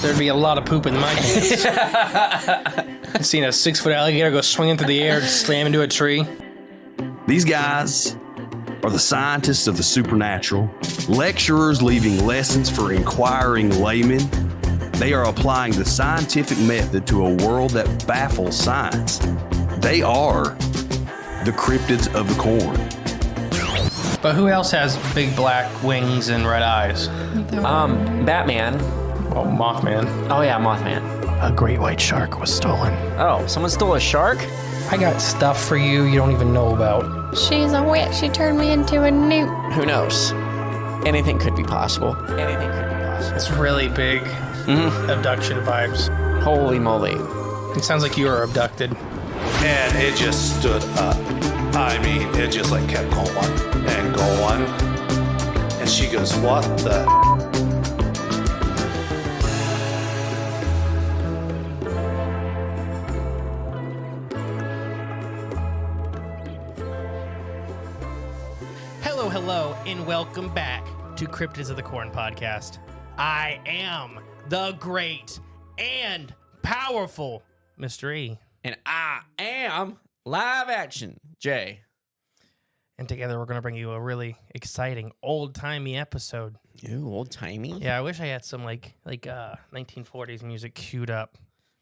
there'd be a lot of poop in my pants. I've seen a 6-foot alligator go swinging through the air and slam into a tree. These guys are the scientists of the supernatural, lecturers leaving lessons for inquiring laymen. They are applying the scientific method to a world that baffles science. They are the cryptids of the corn. But who else has big black wings and red eyes? Batman. Oh, Mothman. Oh yeah, Mothman. A great white shark was stolen. Oh, someone stole a shark? I got stuff for you don't even know about. She's a witch. She turned me into a newt. Who knows? Anything could be possible. Anything could be possible. It's really big abduction vibes. Holy moly. It sounds like you were abducted. And it just stood up. I mean, it just like kept going and going. And she goes, what the? Hello, and welcome back to Cryptids of the Corn podcast. I am the great and powerful Mr. E. And I am live action, Jay. And together we're going to bring you a really exciting old-timey episode. Ooh, old-timey? Yeah, I wish I had some like 1940s music queued up.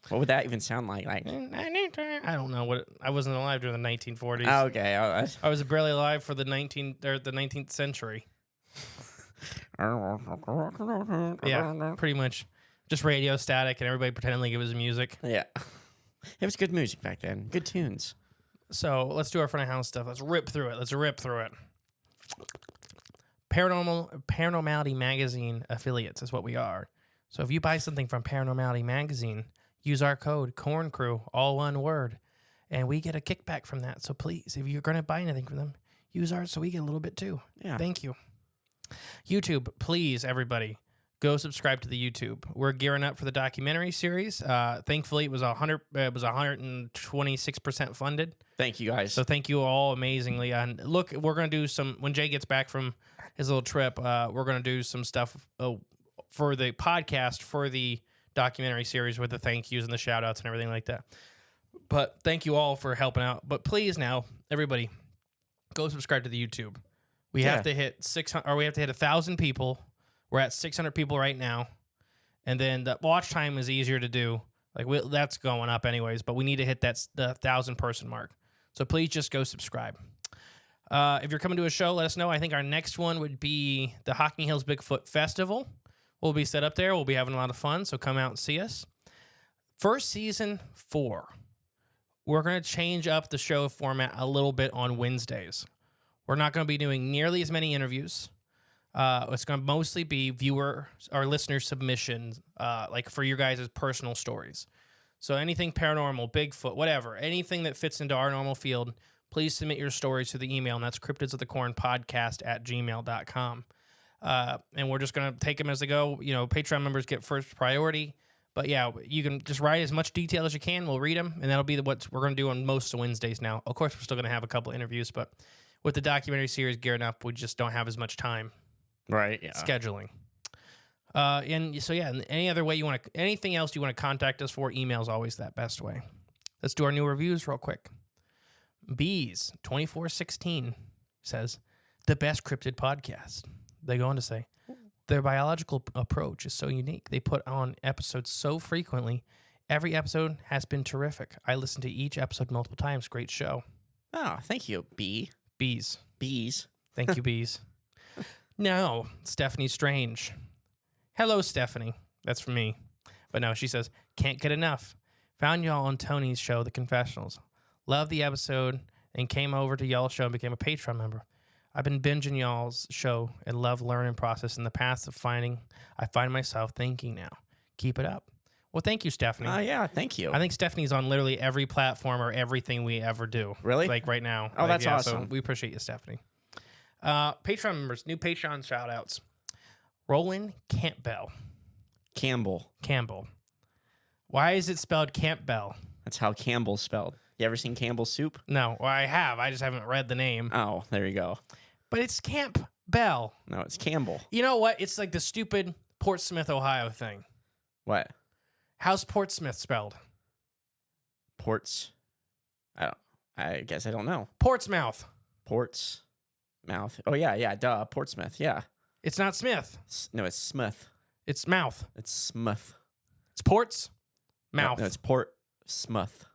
What would that even sound like? I don't know I wasn't alive during the 1940s. Oh, okay. I was barely alive for the 19th century. Yeah, pretty much. Just radio static and everybody pretending like it was music. Yeah. It was good music back then. Good tunes. So let's do our front of house stuff. Let's rip through it. Paranormality Magazine affiliates is what we are. So if you buy something from Paranormality Magazine, use our code CORNCREW, all one word, and we get a kickback from that. So please, if you're going to buy anything from them, use ours so we get a little bit too. Yeah. Thank you. YouTube, please, everybody, go subscribe to the YouTube. We're gearing up for the documentary series. Thankfully, it was 126% funded. Thank you, guys. So thank you all amazingly. And look, we're going to do some, when Jay gets back from his little trip, we're going to do some stuff for the podcast, for the documentary series with the thank yous and the shout outs and everything like that. But thank you all for helping out. But please now, everybody, go subscribe to the YouTube. We have to hit 600, or we have to hit 1,000 people. We're at 600 people right now. And then the watch time is easier to do. That's going up anyways, but we need to hit the 1,000 person mark. So please just go subscribe. If you're coming to a show, let us know. I think our next one would be the Hocking Hills Bigfoot Festival. We'll be set up there. We'll be having a lot of fun, so come out and see us. First season 4. We're going to change up the show format a little bit on Wednesdays. We're not going to be doing nearly as many interviews. It's going to mostly be viewer or listener submissions, like for your guys' personal stories. So anything paranormal, Bigfoot, whatever, anything that fits into our normal field, please submit your stories to the email, and that's cryptidsofthecornpodcast@gmail.com. And we're just going to take them as they go. You know, Patreon members get first priority. But yeah, you can just write as much detail as you can. We'll read them, and that'll be what we're going to do on most of Wednesdays now. Of course, we're still going to have a couple interviews, but with the documentary series gearing up, we just don't have as much time. Right, yeah. Scheduling. And so, yeah, any other way anything else you want to contact us for, email is always that best way. Let's do our new reviews real quick. Bees2416 says, the best cryptid podcast. They go on to say, their biological approach is so unique. They put on episodes so frequently. Every episode has been terrific. I listened to each episode multiple times. Great show. Oh, thank you, Bees. Thank you, Bees. Now, Stephanie Strange. Hello, Stephanie. That's for me. But no, she says, can't get enough. Found y'all on Tony's show, The Confessionals. Loved the episode and came over to y'all's show and became a Patreon member. I've been binging y'all's show and love learning process in the past of I find myself thinking now. Keep it up. Well, thank you, Stephanie. Yeah, thank you. I think Stephanie's on literally every platform or everything we ever do. Really? Like right now. Oh, that's awesome. So we appreciate you, Stephanie. Patreon members, new Patreon shout outs. Roland Campbell. Why is it spelled Campbell? That's how Campbell's spelled. You ever seen Campbell's soup? No, well, I have. I just haven't read the name. Oh, there you go. But it's Campbell. No, it's Campbell. You know what? It's like the stupid Portsmouth, Ohio thing. What? How's Portsmouth spelled? I guess I don't know. Portsmouth. Mouth. Oh, yeah, duh. Portsmouth, yeah. It's not Smith. No, it's Smith. It's mouth. It's Smith. It's Ports. Mouth. No, it's Port Smith.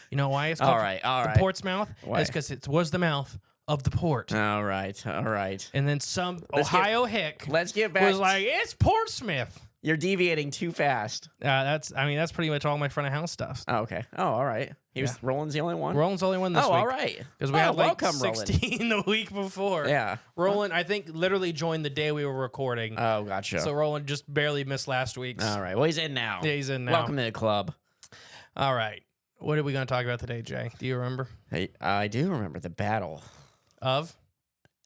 You know why it's called All right. the Portsmouth? Why? It's because it was the mouth of the port. All right. And then some Let's Ohio hick Let's get back. was like, it's Portsmouth. You're deviating too fast. That's pretty much all my front of house stuff. Oh, okay. Oh, all right. Roland's the only one? Roland's the only one this week. all right. Because we had like welcome, 16 the week before. Yeah. Roland, I think, literally joined the day we were recording. Oh, gotcha. So Roland just barely missed last week's. All right. Well, he's in now. Yeah, he's in now. Welcome to the club. All right. What are we going to talk about today, Jay? Do you remember? Hey, I do remember the Battle Of?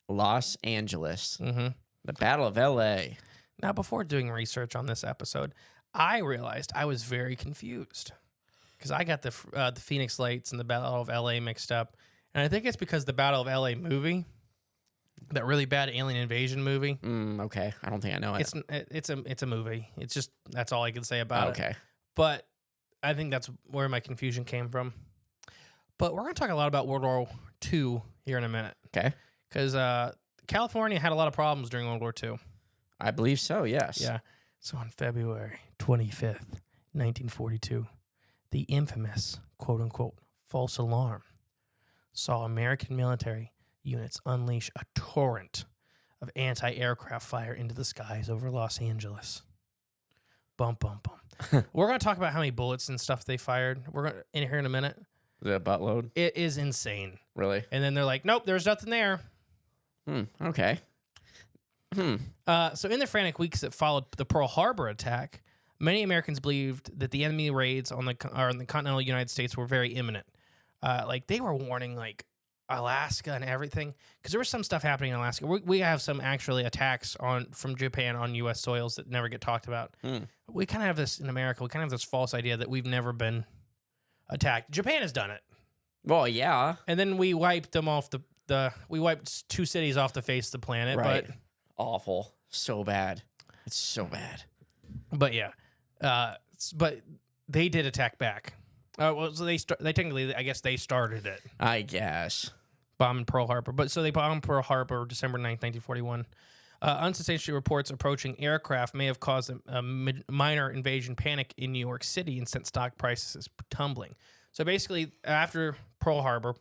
Los Angeles. Mm-hmm. The Battle of L.A. Now, before doing research on this episode, I realized I was very confused because I got the Phoenix Lights and the Battle of L.A. mixed up, and I think it's because the Battle of L.A. movie, that really bad alien invasion movie. Okay, I don't think I know it. It's a movie. It's just that's all I can say about it. Okay, but I think that's where my confusion came from. But we're going to talk a lot about World War II here in a minute. Okay, because California had a lot of problems during World War II. I believe so, yes. Yeah. So on February 25th, 1942, the infamous, quote-unquote, false alarm saw American military units unleash a torrent of anti-aircraft fire into the skies over Los Angeles. Bum, bum, bum. We're going to talk about how many bullets and stuff they fired. We're going to in here in a minute. The buttload? It is insane. Really? And then they're like, nope, there's nothing there. Okay. So in the frantic weeks that followed the Pearl Harbor attack, many Americans believed that the enemy raids on the continental United States were very imminent. Like they were warning like Alaska and everything because there was some stuff happening in Alaska. We have some actually attacks from Japan on U.S. soils that never get talked about. We kind of have this in America. We kind of have this false idea that we've never been attacked. Japan has done it. Well, yeah. And then we wiped them off we wiped 2 cities off the face of the planet. Right. But awful. So bad. It's so bad. But yeah, but they did attack back. Well, so they technically, I guess they started it. I guess. Bombing Pearl Harbor. But so they bombed Pearl Harbor December 9th, 1941. Unsubstantiated reports approaching aircraft may have caused a minor invasion panic in New York City and sent stock prices tumbling. So basically, after Pearl Harbor,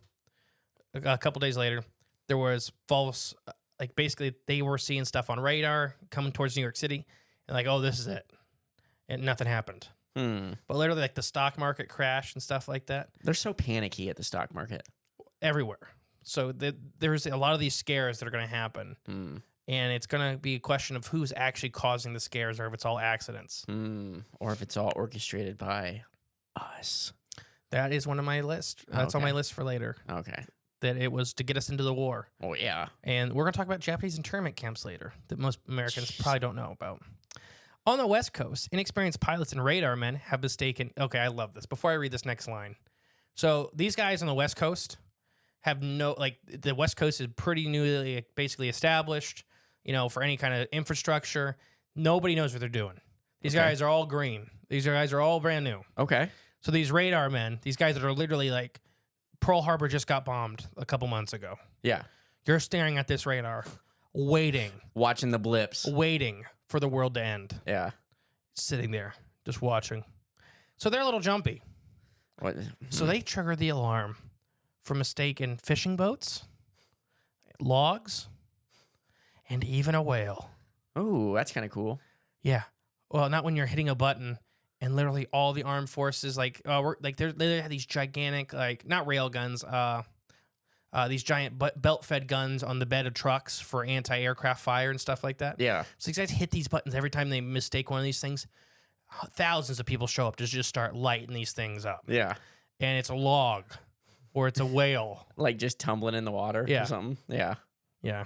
a couple days later, there was false... Like, basically, they were seeing stuff on radar coming towards New York City. And like, oh, this is it. And nothing happened. But literally, like, the stock market crashed and stuff like that. They're so panicky at the stock market. Everywhere. So there's a lot of these scares that are going to happen. And it's going to be a question of who's actually causing the scares or if it's all accidents. Or if it's all orchestrated by us. That is one of my list. That's on my list for later. Okay. That it was to get us into the war. Oh, yeah. And we're going to talk about Japanese internment camps later that most Americans probably don't know about. On the West Coast, inexperienced pilots and radar men have mistaken... Okay, I love this. Before I read this next line. So these guys on the West Coast have no... Like, the West Coast is pretty newly basically established, for any kind of infrastructure. Nobody knows what they're doing. These guys are all green. These guys are all brand new. Okay. So these radar men, these guys that are literally like... Pearl Harbor just got bombed a couple months ago. Yeah. You're staring at this radar, waiting. Watching the blips. Waiting for the world to end. Yeah. Sitting there, just watching. So they're a little jumpy. What? So they trigger the alarm for mistaken fishing boats, logs, and even a whale. Oh, that's kind of cool. Yeah. Well, not when you're hitting a button. And literally all the armed forces, they have these gigantic, not rail guns, these giant belt-fed guns on the bed of trucks for anti-aircraft fire and stuff like that. Yeah. So these guys hit these buttons every time they mistake one of these things. Thousands of people show up to just start lighting these things up. Yeah. And it's a log or it's a whale. Like just tumbling in the water or something. Yeah. Yeah.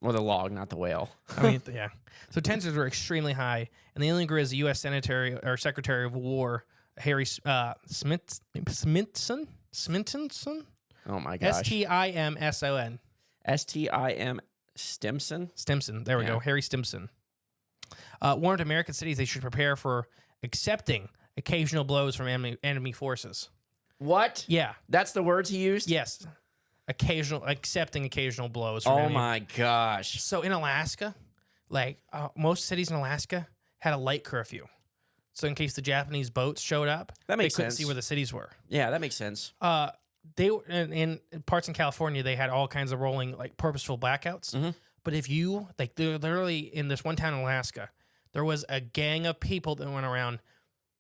Or the log, not the whale. I mean, yeah. So tensions were extremely high, and the only agree is the U.S. Secretary of War Harry Smithson. Oh my gosh. Stimson. Stimson. Stimson. There we go. Harry Stimson. Warned American cities they should prepare for accepting occasional blows from enemy forces. What? Yeah. That's the words he used? Yes. Accepting occasional blows from Oh enemy. my gosh. So in Alaska, like most cities in Alaska had a light curfew. So in case the Japanese boats showed up, That makes they couldn't sense. see where the cities were. Yeah, that makes sense. They were in parts in California, they had all kinds of rolling like purposeful blackouts. Mm-hmm. But if you like, they're literally in this one town in Alaska, there was a gang of people that went around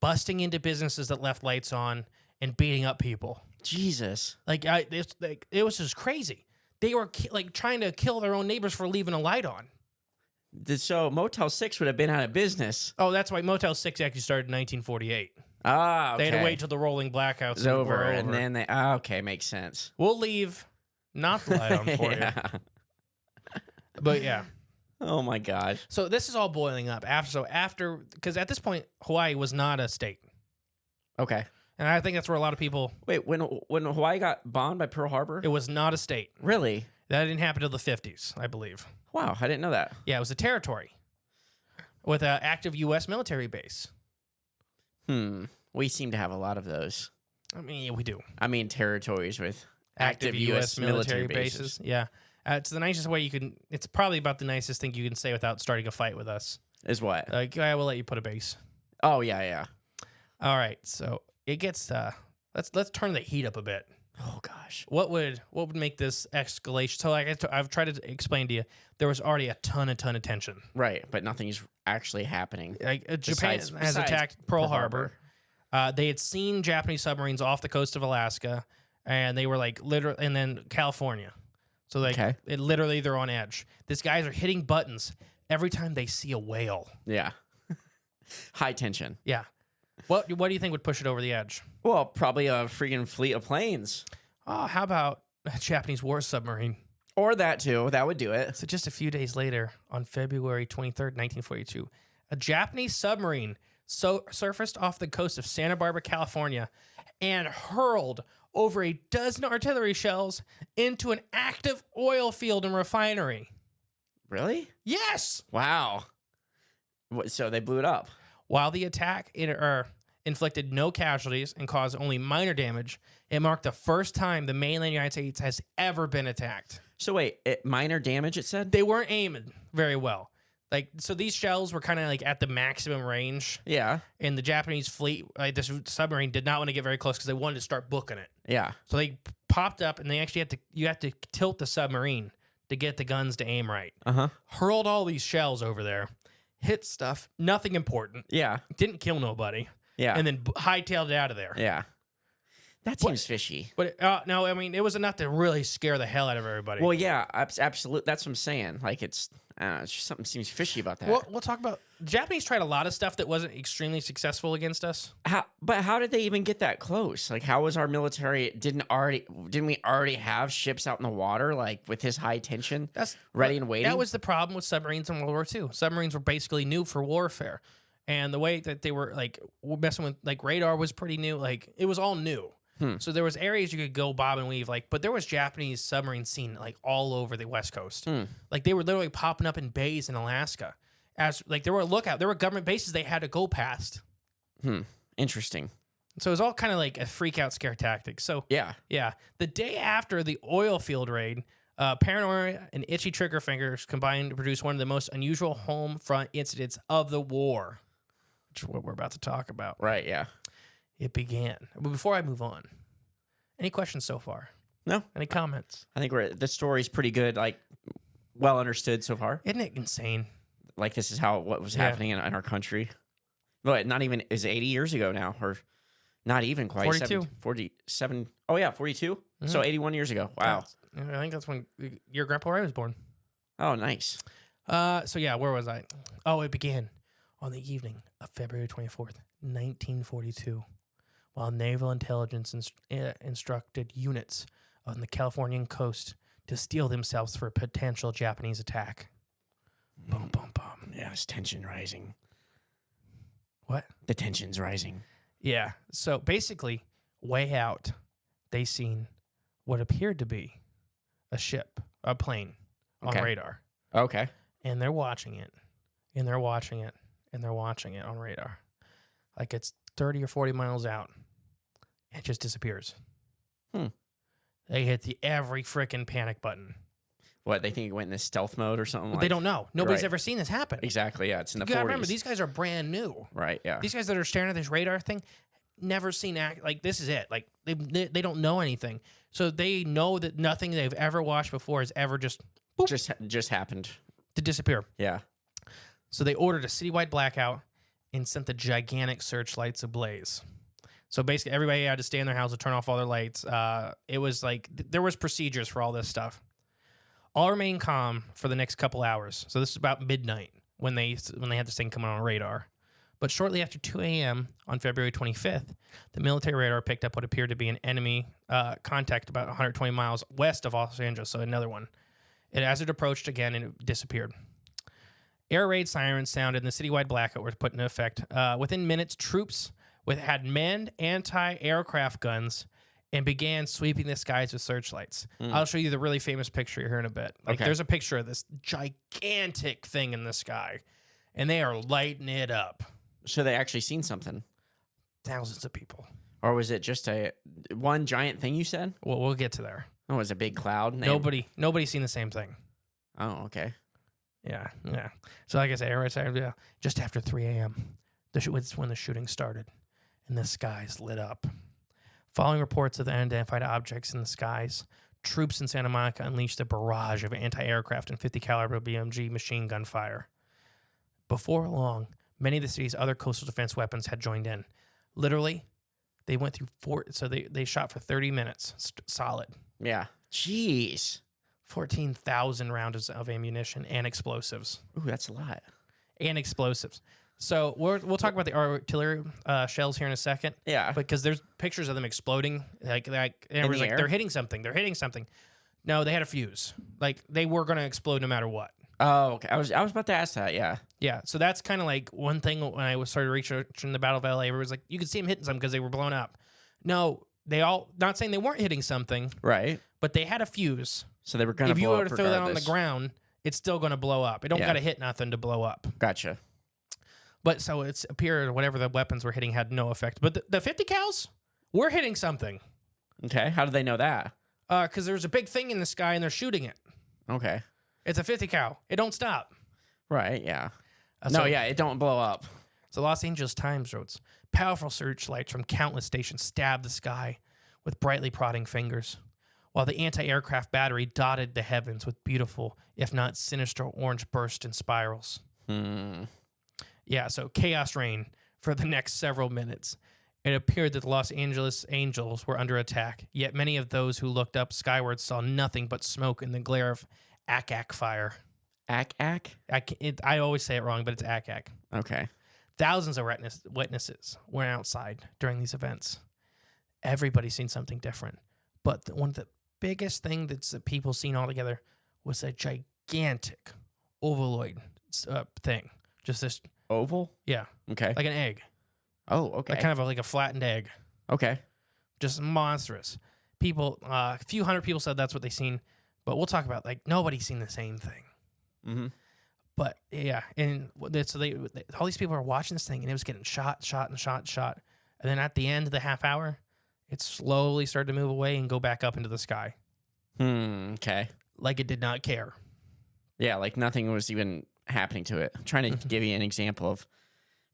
busting into businesses that left lights on and beating up people. Jesus. It was just crazy. They were trying to kill their own neighbors for leaving a light on. So Motel 6 would have been out of business. Oh, that's why Motel 6 actually started in 1948. Ah, okay. They had to wait till the rolling blackouts It's over, were over. and then they... Ah, okay, makes sense. We'll leave not the light on for Yeah. you. But yeah. Oh my gosh. So this is all boiling up after because at this point Hawaii was not a state. Okay. And I think that's where a lot of people Wait, when Hawaii got bombed by Pearl Harbor? it was not a state. Really? That didn't happen until the 50s, I believe. Wow, I didn't know that. Yeah, it was a territory with an active U.S. military base. We seem to have a lot of those. I mean, yeah, we do. I mean, territories with Active U.S. military bases. Yeah. It's the nicest way you can. It's probably about the nicest thing you can say without starting a fight with us. Is what? Like, I will let you put a base. Oh, yeah. All right. So it gets. Let's turn the heat up a bit. Oh, gosh. What would make this escalation? So, like I've tried to explain to you, there was already a ton of tension. Right, but nothing's actually happening. Like Japan has besides attacked Pearl Harbor. They had seen Japanese submarines off the coast of Alaska, and they were like literally, and then California. So like, literally, they're on edge. These guys are hitting buttons every time they see a whale. Yeah. High tension. Yeah. What do you think would push it over the edge? Well, probably a freaking fleet of planes. Oh, how about a Japanese war submarine? Or that, too. That would do it. So just a few days later, on February 23rd, 1942, a Japanese submarine surfaced off the coast of Santa Barbara, California, and hurled over a dozen artillery shells into an active oil field and refinery. Really? Yes! Wow. So they blew it up. While the attack inflicted no casualties and caused only minor damage, it marked the first time the mainland United States has ever been attacked. So wait, minor damage, it said? They weren't aiming very well. So these shells were kind of like at the maximum range. Yeah. And the Japanese fleet, this submarine, did not want to get very close because they wanted to start booking it. Yeah. So they popped up, and they actually you have to tilt the submarine to get the guns to aim right. Hurled all these shells over there, hit stuff, nothing important. Yeah. Didn't kill nobody. Yeah. And then hightailed it out of there. Yeah. That seems fishy. But no, I mean, it was enough to really scare the hell out of everybody. Well, yeah, absolutely. That's what I'm saying. Like, it's just something seems fishy about that. We'll talk about... The Japanese tried a lot of stuff that wasn't extremely successful against us. But how did they even get that close? Like, how was our military... Didn't we already have ships out in the water, like, with this high tension? That's ready and waiting? That was the problem with submarines in World War II. Submarines were basically new for warfare. And the way that they were, like, messing with... Like, radar was pretty new. Like, it was all new. So there was areas you could go bob and weave, like, but there was Japanese submarines seen like all over the West Coast. Like they were literally popping up in bays in Alaska. As like there were government bases they had to go past. Interesting. So it was all kind of like a freak out scare tactic. So yeah. The day after the oil field raid, Paranoia and Itchy Trigger Fingers combined to produce one of the most unusual home front incidents of the war, which is what we're about to talk about. Right, yeah. It began. But before I move on, any questions so far? No. Any comments? I think the story's pretty good, like, well understood so far. Isn't it insane? Like, this is what was happening in our country. But not even, is 80 years ago now, or not even quite. 42. 47. Oh, yeah, 42? So 81 years ago. Wow. I think that's when your Grandpa Ray was born. Oh, nice. So, yeah, where was I? Oh, it began on the evening of February 24th, 1942. While naval intelligence instructed units on the Californian coast to steel themselves for a potential Japanese attack. Boom, boom, boom. Yeah, it's tension rising. What? The tension's rising. Yeah. So basically, way out, they seen what appeared to be a plane on radar. Okay. And they're watching it. and they're watching it, on radar. Like it's 30 or 40 miles out. It just disappears. They hit every freaking panic button. What, they think it went into stealth mode or something? But they don't know. Nobody's ever seen this happen. Exactly, yeah. It's in the 40s. You gotta remember, these guys are brand new. Right, yeah. These guys that are staring at this radar thing, never seen like this is it. Like they don't know anything. So they know that nothing they've ever watched before has ever just happened to disappear. Yeah. So they ordered a citywide blackout and sent the gigantic searchlights ablaze. So basically, everybody had to stay in their house to turn off all their lights. It was like there was procedures for all this stuff. All remained calm for the next couple hours. So this is about midnight when they had this thing coming on radar. But shortly after 2 a.m. on February 25th, the military radar picked up what appeared to be an enemy contact about 120 miles west of Los Angeles. So another one. As it approached again, and it disappeared. Air raid sirens sounded, and the citywide blackout was put into effect. Within minutes, troops had manned anti-aircraft guns and began sweeping the skies with searchlights. I'll show you the really famous picture here in a bit. There's a picture of this gigantic thing in the sky, and they are lighting it up. So they actually seen something. Thousands of people. Or was it just one giant thing you said? Well, we'll get to there. Oh, it was a big cloud? Nobody's seen the same thing. Oh, okay. Yeah. So like I said, just after 3 a.m., was when the shooting started, and the skies lit up. Following reports of the unidentified objects in the skies, troops in Santa Monica unleashed a barrage of anti-aircraft and 50 caliber BMG machine gun fire. Before long, many of the city's other coastal defense weapons had joined in. Literally, they went through they shot for 30 minutes solid. Yeah. Jeez. 14,000 rounds of ammunition and explosives. Ooh, that's a lot. And explosives. So we'll talk about the artillery shells here in a second. Yeah. Because there's pictures of them exploding. They're hitting something. They're hitting something. No, they had a fuse. Like they were going to explode no matter what. Oh, okay. I was about to ask that. Yeah. Yeah. So that's kind of like one thing when I started researching the Battle of LA. Everyone's like, you could see them hitting something because they were blown up. No, not saying they weren't hitting something. Right. But they had a fuse. So they were going to blow up. If you were to throw that on the ground, it's still going to blow up. It don't got to hit nothing to blow up. Gotcha. But so it's appeared whatever the weapons were hitting had no effect. But the 50 cals were hitting something. Okay. How do they know that? Because there's a big thing in the sky and they're shooting it. Okay. It's a 50 cal. It don't stop. Right. Yeah. It don't blow up. So Los Angeles Times wrote, powerful searchlights from countless stations stabbed the sky with brightly prodding fingers, while the anti-aircraft battery dotted the heavens with beautiful, if not sinister, orange bursts and spirals. Yeah, so chaos reigned for the next several minutes. It appeared that the Los Angeles Angels were under attack, yet many of those who looked up skyward saw nothing but smoke in the glare of ack fire. Ack? I always say it wrong, but it's ack. Okay. Thousands of witnesses were outside during these events. Everybody's seen something different. But one of the biggest thing that people seen altogether was a gigantic ovaloid thing. Just this... Oval? Yeah. Okay. Like an egg. Oh, okay. Like kind of like a flattened egg. Okay. Just monstrous. People, a few hundred people said that's what they seen. But we'll talk about, like, nobody's seen the same thing. Mm-hmm. But, yeah. And so all these people are watching this thing, and it was getting shot. And then at the end of the half hour, it slowly started to move away and go back up into the sky. Okay. Like it did not care. Yeah, like nothing was even happening to it. I'm trying to give you an example of...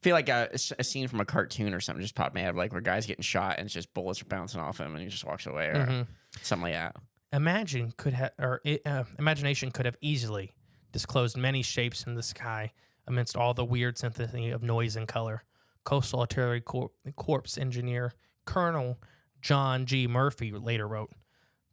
I feel like a scene from a cartoon or something just popped in my head, like where guys getting shot and it's just bullets are bouncing off him and he just walks away or something like that. Imagination could have easily disclosed many shapes in the sky amidst all the weird synthesis of noise and color. Coastal Artillery Corps engineer Colonel John G. Murphy later wrote,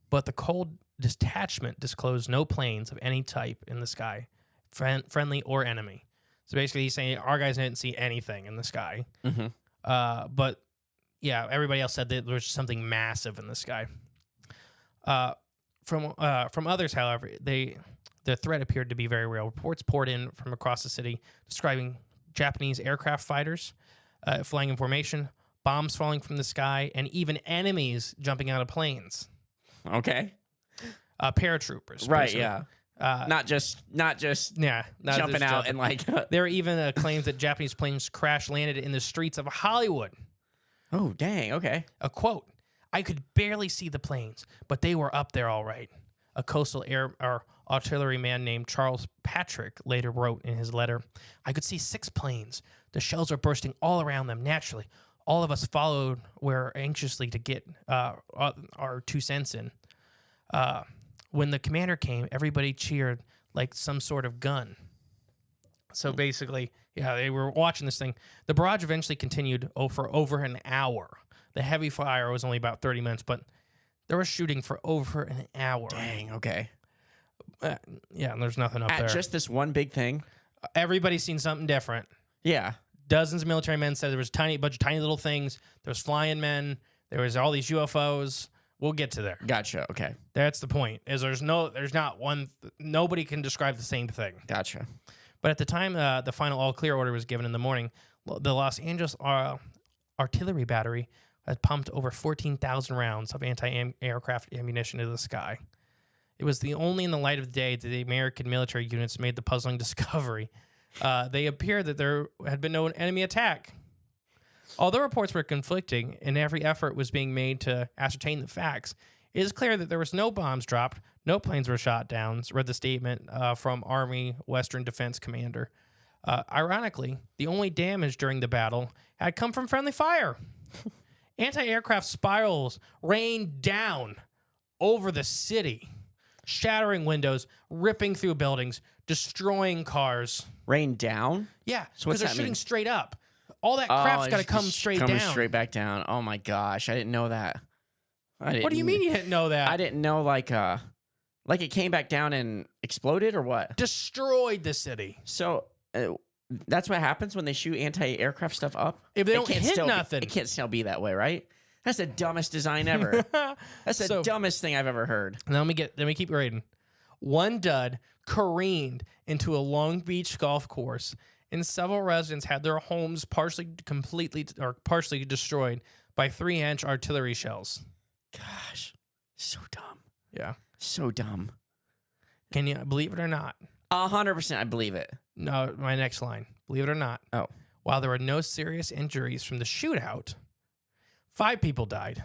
but the cold detachment disclosed no planes of any type in the sky, friendly or enemy. So basically he's saying our guys didn't see anything in the sky. But yeah, everybody else said that there was something massive in the sky. From others, however, the threat appeared to be very real. Reports poured in from across the city describing Japanese aircraft fighters flying in formation, bombs falling from the sky, and even enemies jumping out of planes. Okay. Paratroopers. Right, yeah. Not just Yeah, not jumping just out jumping. and like. There are even claims that Japanese planes crash landed in the streets of Hollywood. Oh dang! Okay. A quote: "I could barely see the planes, but they were up there all right." A coastal air or artilleryman named Charles Patrick later wrote in his letter, "I could see 6 planes. The shells were bursting all around them naturally. All of us followed were anxiously to get our 2 cents in. When the commander came, everybody cheered like some sort of gun." So basically, yeah, they were watching this thing. The barrage eventually continued for over an hour. The heavy fire was only about 30 minutes, but there was shooting for over an hour. Dang. Okay. Yeah, and there's nothing up At there. just this one big thing. Everybody's seen something different. Yeah. Dozens of military men said there was a bunch of tiny little things. There was flying men. There was all these UFOs. We'll get to there. Gotcha. Okay. That's the point. Is there's not one. Nobody can describe the same thing. Gotcha. But at the time the final all clear order was given in the morning, the Los Angeles artillery battery had pumped over 14,000 rounds of anti-aircraft ammunition into the sky. It was the only in the light of day that the American military units made the puzzling discovery. They appeared that there had been no enemy attack. Although reports were conflicting and every effort was being made to ascertain the facts, it is clear that there was no bombs dropped, no planes were shot down, read the statement from Army Western Defense Commander. Ironically, the only damage during the battle had come from friendly fire. Anti-aircraft spirals rained down over the city, shattering windows, ripping through buildings, destroying cars. Rain down? Yeah, So what's because they're that shooting mean? straight up. All that crap's got to come straight coming down. straight back down. Oh my gosh, I didn't know that. What do you mean you didn't know that? I didn't know like it came back down and exploded or what? Destroyed the city. So that's what happens when they shoot anti-aircraft stuff up. If they It don't can't hit still nothing. it can't still be that way, right? That's the dumbest design ever. That's the So- dumbest thing I've ever heard. Now let me keep reading. One dud careened into a Long Beach golf course, and several residents had their homes partially destroyed by 3-inch artillery shells. Gosh, so dumb. Yeah. So dumb. Can you believe it or not? 100%, I believe it. No, my next line. Believe it or not. Oh. While there were no serious injuries from the shootout, 5 people died.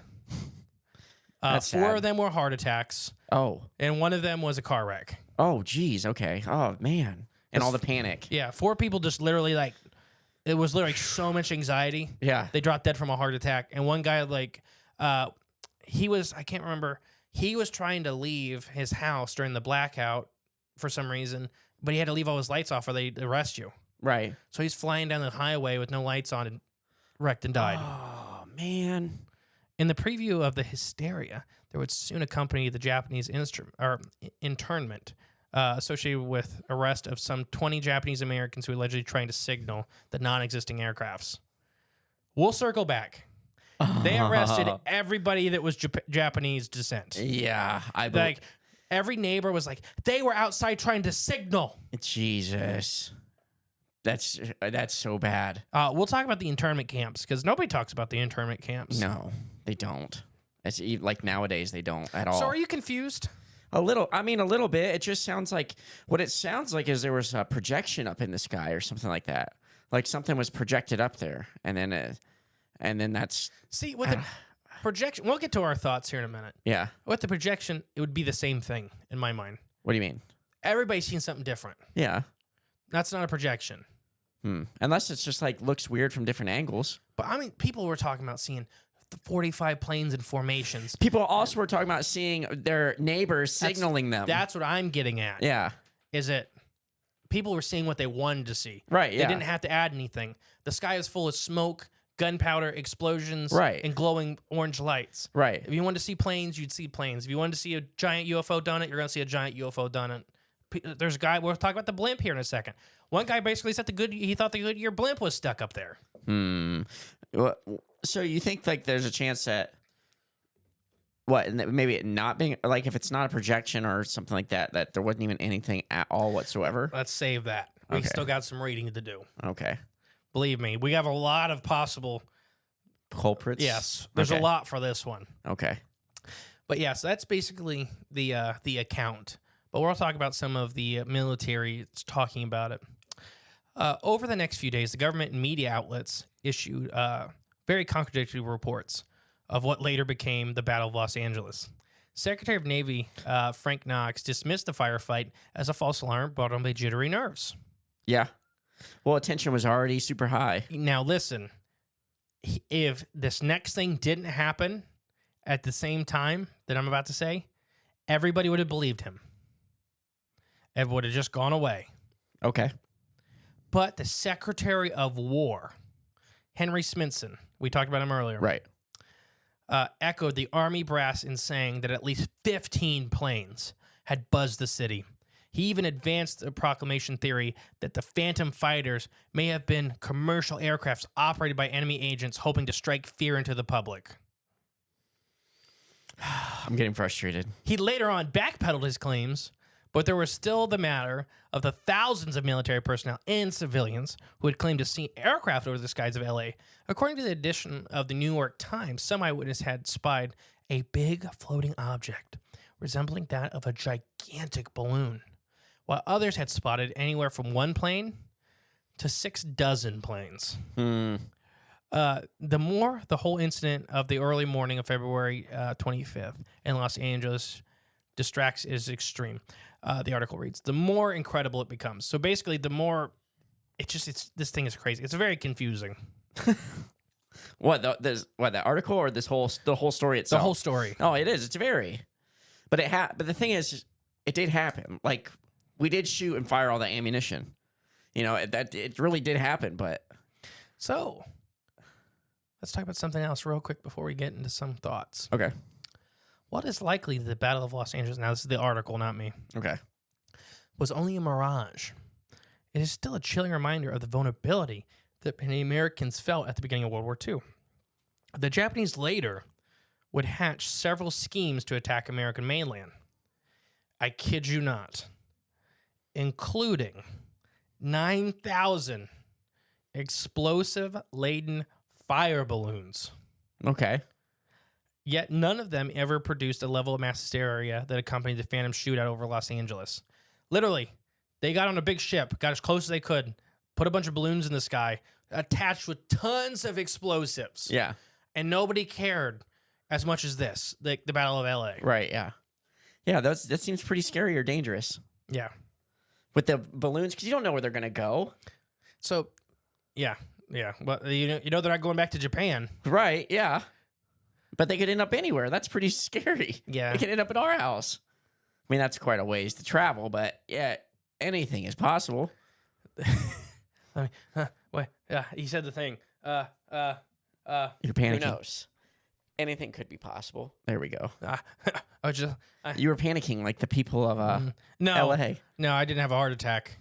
That's 4 sad. of them were heart attacks, Oh. and 1 of them was a car wreck. Oh, geez. Okay. Oh, man. And all the panic. Yeah, 4 people just literally it was literally so much anxiety. Yeah. They dropped dead from a heart attack. And one guy, I can't remember, he was trying to leave his house during the blackout for some reason, but he had to leave all his lights off or they'd arrest you. Right. So he's flying down the highway with no lights on and wrecked and died. Oh, man. In the preview of the hysteria, there would soon accompany the Japanese internment associated with arrest of some 20 Japanese Americans who were allegedly trying to signal the non-existing aircrafts. We'll circle back. They arrested everybody that was Japanese descent. Yeah. I believe. Like every neighbor was like, they were outside trying to signal. Jesus. That's so bad. We'll talk about the internment camps because nobody talks about the internment camps. No, they don't. It's like nowadays they don't at all. So are you confused? A little. I mean, a little bit. It just sounds like what it sounds like is there was a projection up in the sky or something like that. Like something was projected up there, and then that's See, with the projection, we'll get to our thoughts here in a minute. yeah. With the projection, it would be the same thing in my mind. What do you mean? Everybody's seen something different. Yeah. That's not a projection. Unless it's just like looks weird from different angles. But I mean, people were talking about seeing the 45 planes and formations. People also were talking about seeing their neighbors signaling them. That's what I'm getting at. Yeah. Is it people were seeing what they wanted to see. Right, yeah. They didn't have to add anything. The sky is full of smoke, gunpowder, explosions, Right. and glowing orange lights. Right. If you wanted to see planes, you'd see planes. If you wanted to see a giant UFO done it, you're going to see a giant UFO done it. There's a guy, we'll talk about the blimp here in a second. One guy basically said he thought the Goodyear blimp was stuck up there. So you think like there's a chance that what, and that maybe it not being like if it's not a projection or something like that, that there wasn't even anything at all whatsoever? Let's save that. We Okay. still got some reading to do. Okay. Believe me, we have a lot of possible. Culprits? Yes, there's Okay. a lot for this one. Okay. But yeah, so that's basically the account but we'll talk about some of the military that's talking about it. Over the next few days, the government and media outlets issued very contradictory reports of what later became the Battle of Los Angeles. Secretary of Navy Frank Knox dismissed the firefight as a false alarm brought on by jittery nerves. Yeah. Well, attention was already super high. Now, listen, if this next thing didn't happen at the same time that I'm about to say, everybody would have believed him. It would have just gone away. Okay. But the Secretary of War, Henry Sminson, we talked about him earlier, Right. Echoed the Army brass in saying that at least 15 planes had buzzed the city. He even advanced a proclamation theory that the Phantom fighters may have been commercial aircrafts operated by enemy agents hoping to strike fear into the public. I'm getting frustrated. He later on backpedaled his claims, but there was still the matter of the thousands of military personnel and civilians who had claimed to see aircraft over the skies of LA. According to the edition of the New York Times, some eyewitnesses had spied a big floating object resembling that of a gigantic balloon, while others had spotted anywhere from 1 plane to 6 dozen planes. The more the whole incident of the early morning of February 25th in Los Angeles distracts is extreme. The article reads, the more incredible it becomes. So basically, the more this thing is crazy. It's very confusing. What the article or the whole story itself? The whole story. Oh, it is. It's very. But but the thing is, it did happen. Like, we did shoot and fire all the ammunition. You know, it really did happen. But so let's talk about something else real quick before we get into some thoughts. okay, What is likely the Battle of Los Angeles? Now, this is the article, not me. okay, Was only a mirage. It is still a chilling reminder of the vulnerability that many Americans felt at the beginning of World War II. The Japanese later would hatch several schemes to attack American mainland. I kid you not, including 9,000 explosive-laden fire balloons. okay. Yet none of them ever produced a level of mass hysteria that accompanied the Phantom shootout over Los Angeles. Literally, they got on a big ship, got as close as they could, put a bunch of balloons in the sky, attached with tons of explosives. Yeah. And nobody cared as much as this, the Battle of LA. Right. Yeah. Yeah. That seems pretty scary or dangerous Yeah. with the balloons because you don't know where they're gonna go. So, yeah. But you know they're not going back to Japan. Right. Yeah. But they could end up anywhere. That's pretty scary. Yeah. They could end up in our house. I mean, that's quite a ways to travel, but yeah, anything is possible. Wait. Yeah. He said the thing. You're Who panicking. knows? Anything could be possible. There we go. I just. You were panicking like the people of No. LA. No, I didn't have a heart attack.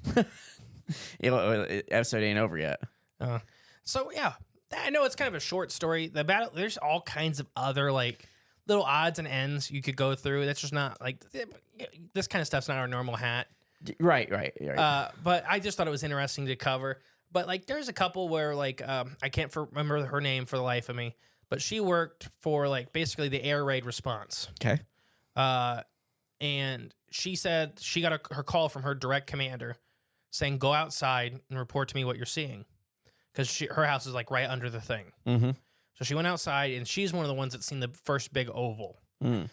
Episode ain't over yet. So yeah, I know it's kind of a short story. The battle, there's all kinds of other like little odds and ends you could go through. That's just not like this kind of stuff's not our normal hat. Right. But I just thought it was interesting to cover. But like, there's a couple where like I can't remember her name for the life of me, but she worked for like basically the air raid response. Okay. And she said she got her call from her direct commander saying, "Go outside and report to me what you're seeing," because her house is like right under the thing. Mm-hmm. So she went outside, and she's one of the ones that's seen the first big oval. Mm.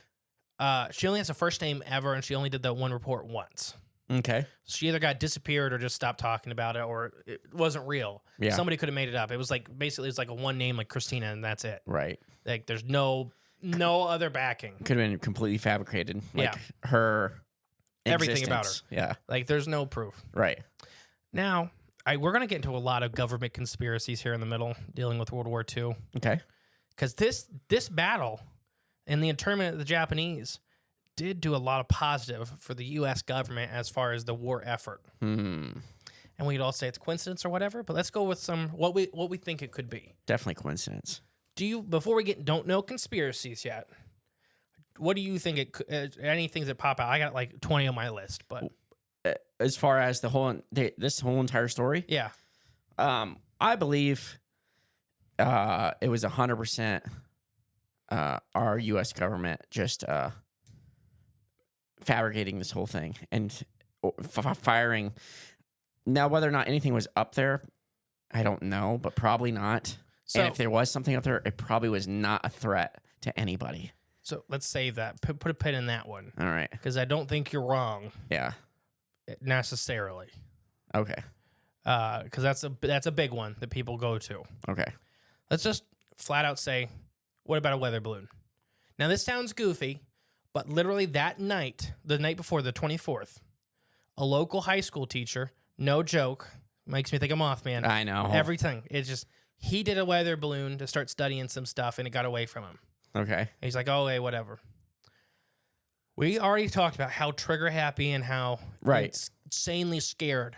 She only has the first name ever, and she only did that one report once. Okay. She either got disappeared or just stopped talking about it, or it wasn't real. Yeah. Somebody could have made it up. It was like basically it's like a one name like Christina, and that's it. Right. Like there's no other backing. Could have been completely fabricated. Like Yeah. her Everything about existence. Yeah. Like there's no proof. Right. Now, we're gonna get into a lot of government conspiracies here in the middle, dealing with World War II, Okay. because this battle and the internment of the Japanese did do a lot of positive for the U.S. government as far as the war effort. And we'd all say it's coincidence or whatever, but let's go with some what we think it could be. Definitely coincidence. Before we don't know conspiracies yet, what do you think it could, any things that pop out? I got like 20 on my list, but As far as this whole entire story, yeah. I believe it was 100% our U.S. government just fabricating this whole thing and firing. Now, whether or not anything was up there, I don't know, but probably not. So, and if there was something up there, it probably was not a threat to anybody. So let's save that. Put a pin in that one. All right. Because I don't think you're wrong Yeah. necessarily. Okay. Because that's a big one that people go to. Okay. Let's just flat out say, what about a weather balloon? Now, this sounds goofy, but literally that night, the night before, the 24th, a local high school teacher, no joke, makes me think of Mothman. I know. Everything. It's just, he did a weather balloon to start studying some stuff, and it got away from him. Okay. And he's like, oh, hey, whatever. We already talked about how trigger happy and how insanely scared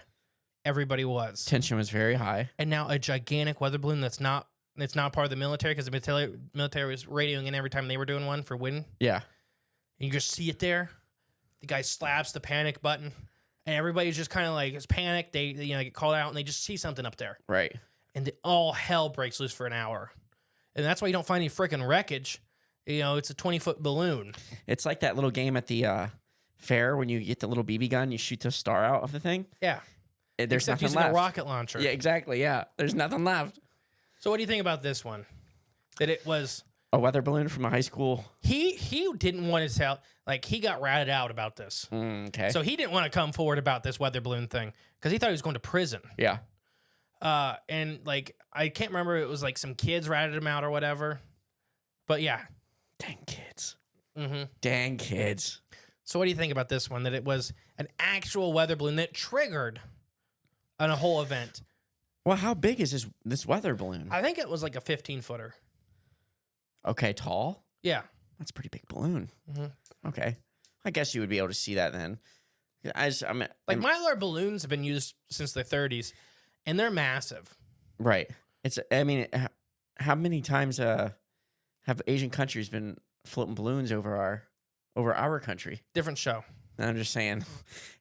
everybody was. Tension was very high. And now a gigantic weather balloon that's not part of the military, because the military was radioing in every time they were doing one for wind. Yeah. And you just see it there. The guy slaps the panic button, and everybody's just kind of like, it's panic. They get called out, and they just see something up there. Right. And all hell breaks loose for an hour. And that's why you don't find any freaking wreckage. It's a 20-foot balloon. It's like that little game at the fair when you get the little BB gun, you shoot the star out of the thing. Yeah. There's Except nothing using left. a rocket launcher. Yeah, exactly. Yeah. There's nothing left. So what do you think about this one? That it was A weather balloon from a high school. he didn't want to tell, like, he got ratted out about this. Okay. So he didn't want to come forward about this weather balloon thing because he thought he was going to prison. Yeah. And like, I can't remember, it was like some kids ratted him out or whatever. But yeah. Dang kids. Mm-hmm. Dang kids. So what do you think about this one? That it was an actual weather balloon that triggered on a whole event. Well, how big is this weather balloon? I think it was like a 15-footer. Okay, tall? Yeah. That's a pretty big balloon. Mm-hmm. Okay. I guess you would be able to see that then. Like Mylar balloons have been used since the 30s, and they're massive. Right. How many times have Asian countries been floating balloons over our country? Different show. I'm just saying,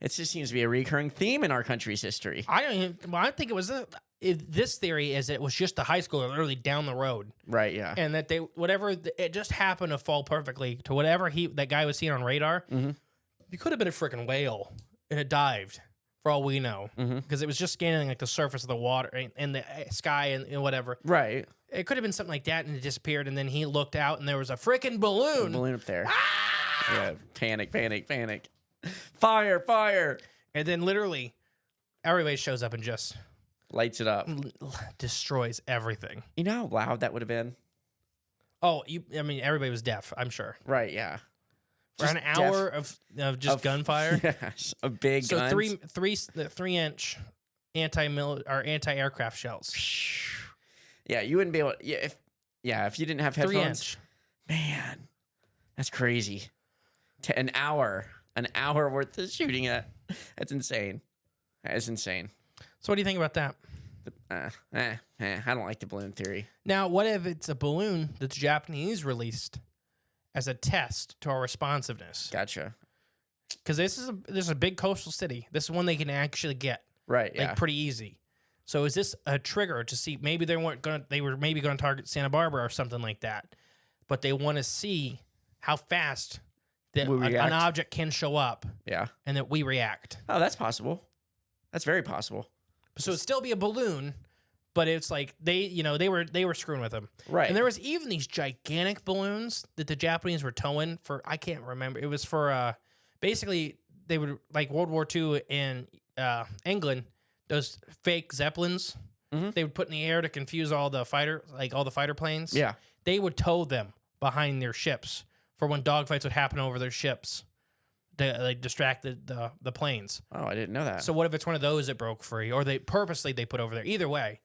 it just seems to be a recurring theme in our country's history. I think it was this theory is it was just the high school literally down the road. Right. Yeah. And that it just happened to fall perfectly to whatever that guy was seeing on radar. Mm-hmm. It could have been a freaking whale, and it dived for all we know, because it was just scanning like the surface of the water and the sky and whatever. Right. It could have been something like that, and it disappeared. And then he looked out, and there was a freaking balloon. Balloon up there. Ah! Yeah. Panic. Panic. Panic. Fire. Fire. And then literally, everybody shows up and just Lights it up. destroys everything. You know how loud that would have been? Oh, everybody was deaf, I'm sure. Right. Yeah. For an hour of just gunfire. Yes, a big So guns. 3-inch anti-aircraft shells. Yeah, you wouldn't be able. If you didn't have headphones. 3-inch. Man, that's crazy. An hour worth of shooting at. That's insane. That is insane. So what do you think about that? I don't like the balloon theory. Now, what if it's a balloon that the Japanese released as a test to our responsiveness? Gotcha. Because this is a big coastal city. This is one they can actually get. Right. Yeah. Like pretty easy. So is this a trigger to see maybe they were maybe going to target Santa Barbara or something like that, but they want to see how fast that an object can show up. Yeah. And that we react. Oh, that's possible. That's very possible. So it'd still be a balloon, but it's like they were screwing with them. Right. And there was even these gigantic balloons that the Japanese were towing for, I can't remember. It was for basically they would, like World War II in England, those fake Zeppelins they would put in the air to confuse all the fighter planes. Yeah. They would tow them behind their ships for when dogfights would happen over their ships to like distract the planes. Oh, I didn't know that. So what if it's one of those that broke free, or they purposely put over there? Either way,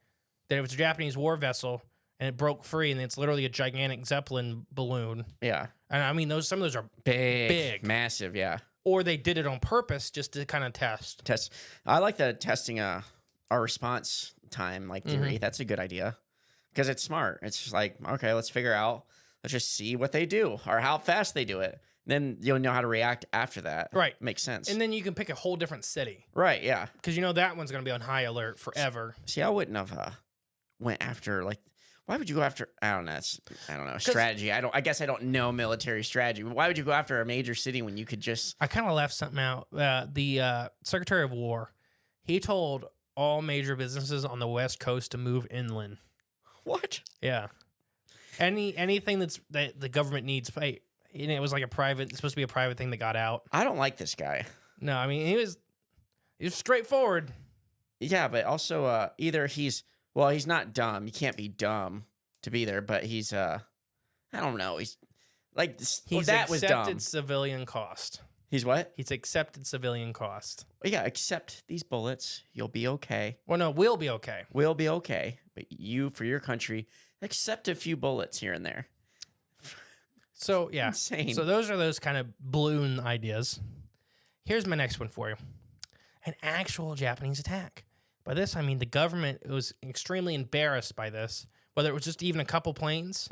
that if it's a Japanese war vessel and it broke free, and it's literally a gigantic Zeppelin balloon. Yeah. And I mean, some of those are big, massive. Yeah. Or they did it on purpose just to kind of test. I like the testing our response time theory. That's a good idea because it's smart. It's just like, okay, let's figure out. Let's just see what they do or how fast they do it. Then you'll know how to react after that. Right. Makes sense. And then you can pick a whole different city. Right, yeah. Because that one's going to be on high alert forever. See, I wouldn't have went after, Why would you go after? I don't know. Strategy. I guess I don't know military strategy. But why would you go after a major city when you could just? I kind of left something out. The Secretary of War, he told all major businesses on the West Coast to move inland. What? Yeah. Anything that the government needs, and it was like it's supposed to be a private thing that got out. I don't like this guy. No, I mean he was straightforward. Yeah, but also either he's not dumb. You can't be dumb to be there, but he's I don't know. He's like that was dumb. He's accepted civilian cost. He's what? He's accepted civilian cost. Yeah, accept these bullets. You'll be okay. Well, no, we'll be okay. We'll be okay. But you, for your country, accept a few bullets here and there. So yeah, Insane. So those are those kind of balloon ideas. Here's my next one for you: an actual Japanese attack. By this, I mean the government was extremely embarrassed by this, whether it was just even a couple planes,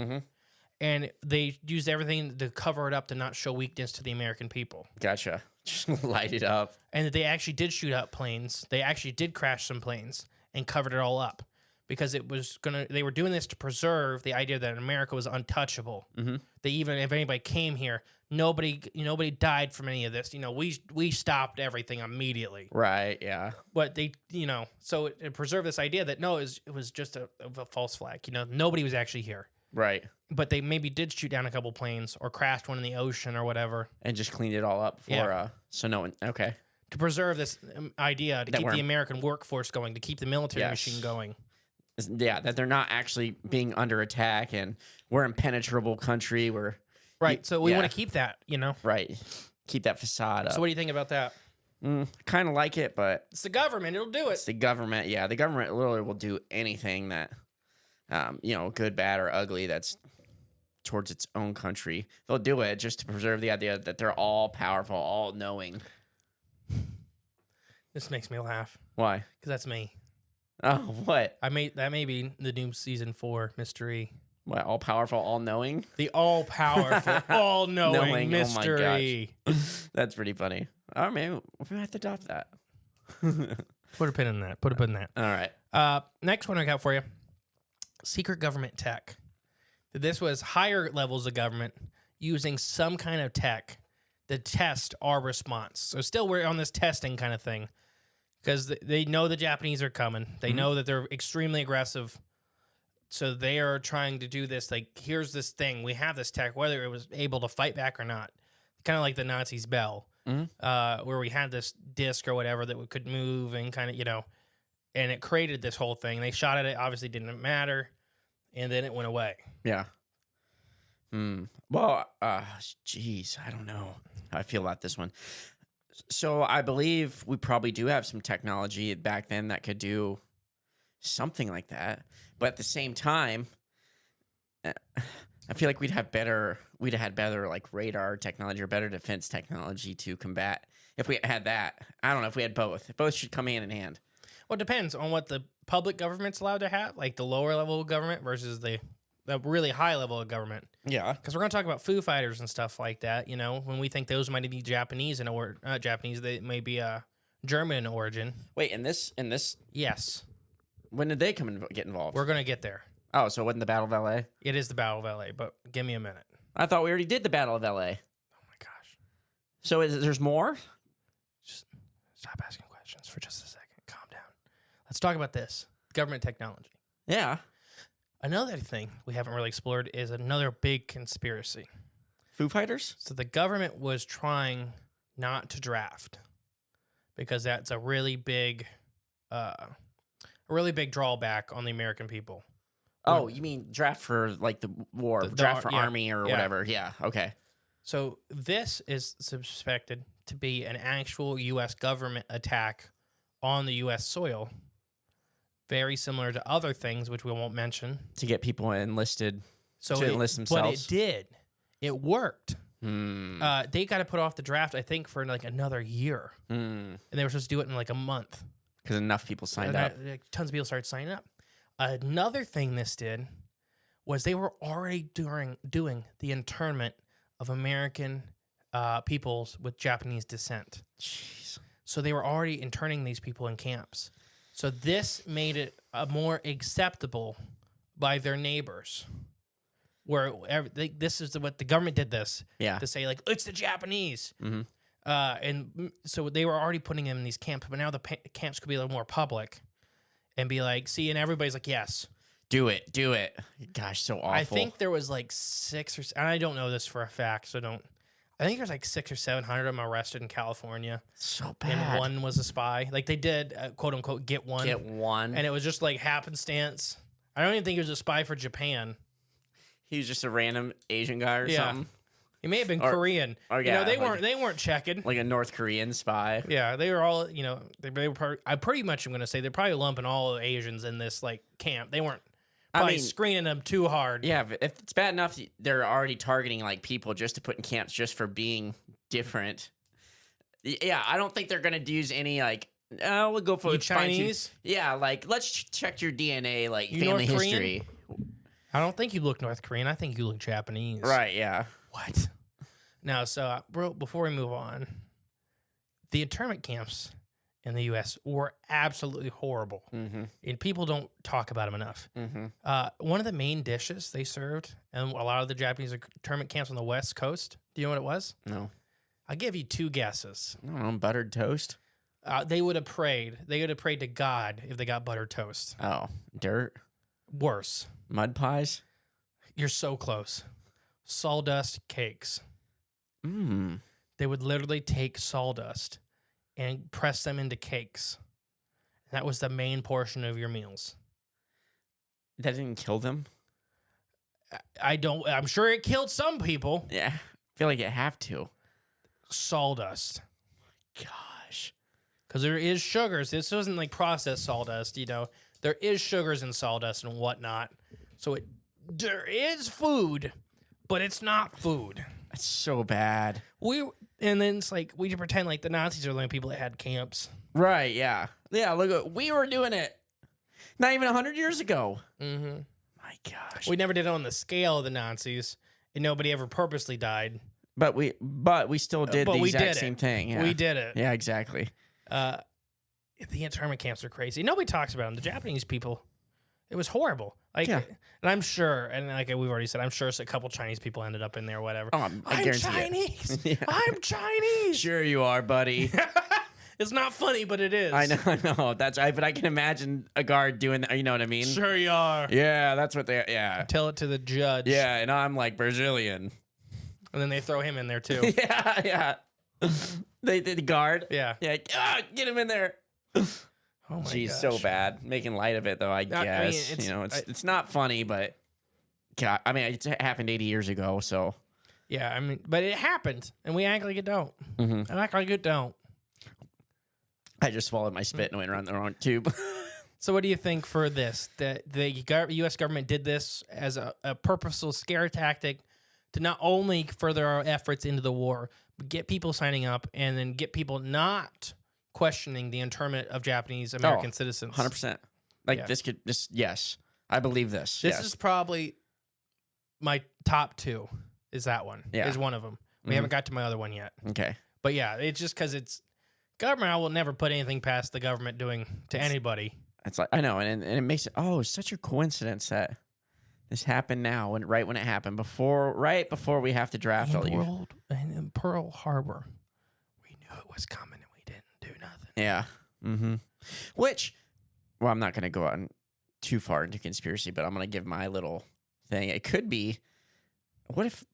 and they used everything to cover it up to not show weakness to the American people. Gotcha. Just light it up. And that they actually did shoot up planes. They actually did crash some planes and covered it all up because they were doing this to preserve the idea that America was untouchable. That even if anybody came here, nobody died from any of this. We stopped everything immediately. Right, yeah. But they, so it preserved this idea that no, it was just a false flag. Nobody was actually here. Right. But they maybe did shoot down a couple planes or crashed one in the ocean or whatever. And just cleaned it all up for, so no one, okay. To preserve this idea, to keep the American workforce going, to keep the military machine going. Yeah, that they're not actually being under attack and we're an impenetrable country. Right, so we want to keep that, Right. Keep that facade up. So what do you think about that? Kind of like it, but... It's the government. It'll do it. It's the government. Yeah, the government literally will do anything that, good, bad, or ugly that's towards its own country. They'll do it just to preserve the idea that they're all powerful, all knowing. This makes me laugh. Why? Because that's me. Oh, what? That may be the new season 4 mystery. What? All powerful, all knowing? The all powerful, all knowing mystery. Oh my gosh. That's pretty funny. Oh, maybe we have to adopt that. Put a pin in that. Put a pin in that. All right. Next one I got for you. Secret government tech. This was higher levels of government using some kind of tech to test our response. So still we're on this testing kind of thing because they know the Japanese are coming. They know that they're extremely aggressive. So they are trying to do this. Like, here's this thing. We have this tech, whether it was able to fight back or not. Kind of like the Nazis' bell, where we had this disc or whatever that could move and kind of, and it created this whole thing. They shot at it. Obviously didn't matter. And then it went away. Yeah. Well, geez, I don't know how I feel about this one. So I believe we probably do have some technology back then that could do something like that. But at the same time, I feel like we'd had better like radar technology or better defense technology to combat if we had that. I don't know if we had both. Both should come hand in hand. Well, it depends on what the public government's allowed to have, like the lower level of government versus the really high level of government. Yeah. Because we're going to talk about Foo Fighters and stuff like that, when we think those might be Japanese or not Japanese, they may be German in origin. Wait, in this? Yes. When did they come and get involved? We're going to get there. Oh, so it wasn't the Battle of L.A.? It is the Battle of L.A., but give me a minute. I thought we already did the Battle of L.A. Oh, my gosh. So there's more? Just stop asking questions for just a second. Calm down. Let's talk about this. Government technology. Yeah. Another thing we haven't really explored is another big conspiracy. Foo Fighters? So the government was trying not to draft because that's a really big drawback on the American people. Oh, you mean draft for like the war, draft for army or whatever. Yeah, okay. So this is suspected to be an actual U.S. government attack on the U.S. soil, very similar to other things, which we won't mention. To get people enlisted, to enlist themselves. But it did. It worked. They got to put off the draft, I think, for like another year. And they were supposed to do it in like a month. Because enough people signed up. Tons of people started signing up. Another thing this did was they were already doing the internment of American peoples with Japanese descent. Jeez. So they were already interning these people in camps. So this made it a more acceptable by their neighbors. Where this is what the government did this to say, like, it's the Japanese. Mm-hmm. And so they were already putting them in these camps, but now the camps could be a little more public and be like, see, and everybody's like, yes. Do it. Gosh, so awful. I think there was like and I don't know this for a fact, so I think there's like 600 or 700 of them arrested in California. So bad. And one was a spy. Like they did, quote unquote, get one. And it was just like happenstance. I don't even think he was a spy for Japan. He was just a random Asian guy or something. He may have been Korean. Or they weren't checking. Like a North Korean spy. Yeah, they were all, they were probably, I pretty much am going to say they're probably lumping all Asians in this like camp. They weren't probably screening them too hard. Yeah, if it's bad enough they're already targeting like people just to put in camps just for being different. Yeah, I don't think they're going to use any like, oh, we'll go for you Chinese. Yeah, like let's check your DNA, like you family North history. Korean? I don't think you look North Korean. I think you look Japanese. Right, yeah. What? Now, so, bro, before we move on, the internment camps in the U.S. were absolutely horrible. Mm-hmm. And people don't talk about them enough. Mm-hmm. One of the main dishes they served, and a lot of the Japanese internment camps on the West Coast, do you know what it was? No. I'll give you two guesses. I don't know, buttered toast? They would have prayed. They would have prayed to God if they got buttered toast. Oh, dirt? Worse. Mud pies? You're so close. Sawdust cakes. Mmm. They would literally take sawdust and press them into cakes. That was the main portion of your meals. That didn't kill them? I'm sure it killed some people. Yeah. I feel like it have to. Sawdust. Gosh. Because there is sugars. This wasn't like processed sawdust, There is sugars in sawdust and whatnot. So there is food, but it's not food. That's so bad. And then it's like we pretend like the Nazis are the only people that had camps. Right, yeah. Yeah, look, we were doing it not even 100 years ago. Mm-hmm. My gosh. We never did it on the scale of the Nazis, and nobody ever purposely died. But we still did the exact same thing. Yeah. We did it. Yeah, exactly. The internment camps are crazy. Nobody talks about them. The Japanese people, it was horrible. Like, yeah. And I'm sure, and like we've already said, I'm sure a couple Chinese people ended up in there, or whatever. Oh, I guarantee Chinese. Yeah. I'm Chinese. Sure you are, buddy. It's not funny, but it is. I know. That's right. But I can imagine a guard doing that. You know what I mean? Sure you are. Yeah, that's what they. Yeah. Tell it to the judge. Yeah, and I'm like Brazilian. And then they throw him in there too. Yeah. They did the guard. Yeah. Yeah. Get him in there. Oh my Jeez, gosh. so bad. Making light of it though, I guess. It's not funny, but God, I mean, it happened 80 years ago, so. Yeah, I mean, but it happened, and we act like it don't. Mm-hmm. I act like it don't. I just swallowed my spit and went around the wrong tube. So what do you think for this? That the U.S. government did this as a purposeful scare tactic to not only further our efforts into the war, but get people signing up and then get people not questioning the internment of Japanese American citizens. 100%. Like yes. I believe this. This is probably my top two. Is that one? Yeah. Is one of them. We haven't got to my other one yet. Okay. But yeah, it's just because it's government. I will never put anything past the government doing to anybody. It's like I know, and it makes it such a coincidence that this happened now and right when it happened right before we have to draft all you. And in Pearl Harbor, we knew it was coming and we didn't do nothing. Yeah. Mm-hmm. Which, well, I'm not going to go on too far into conspiracy, but I'm going to give my little thing. It could be, what if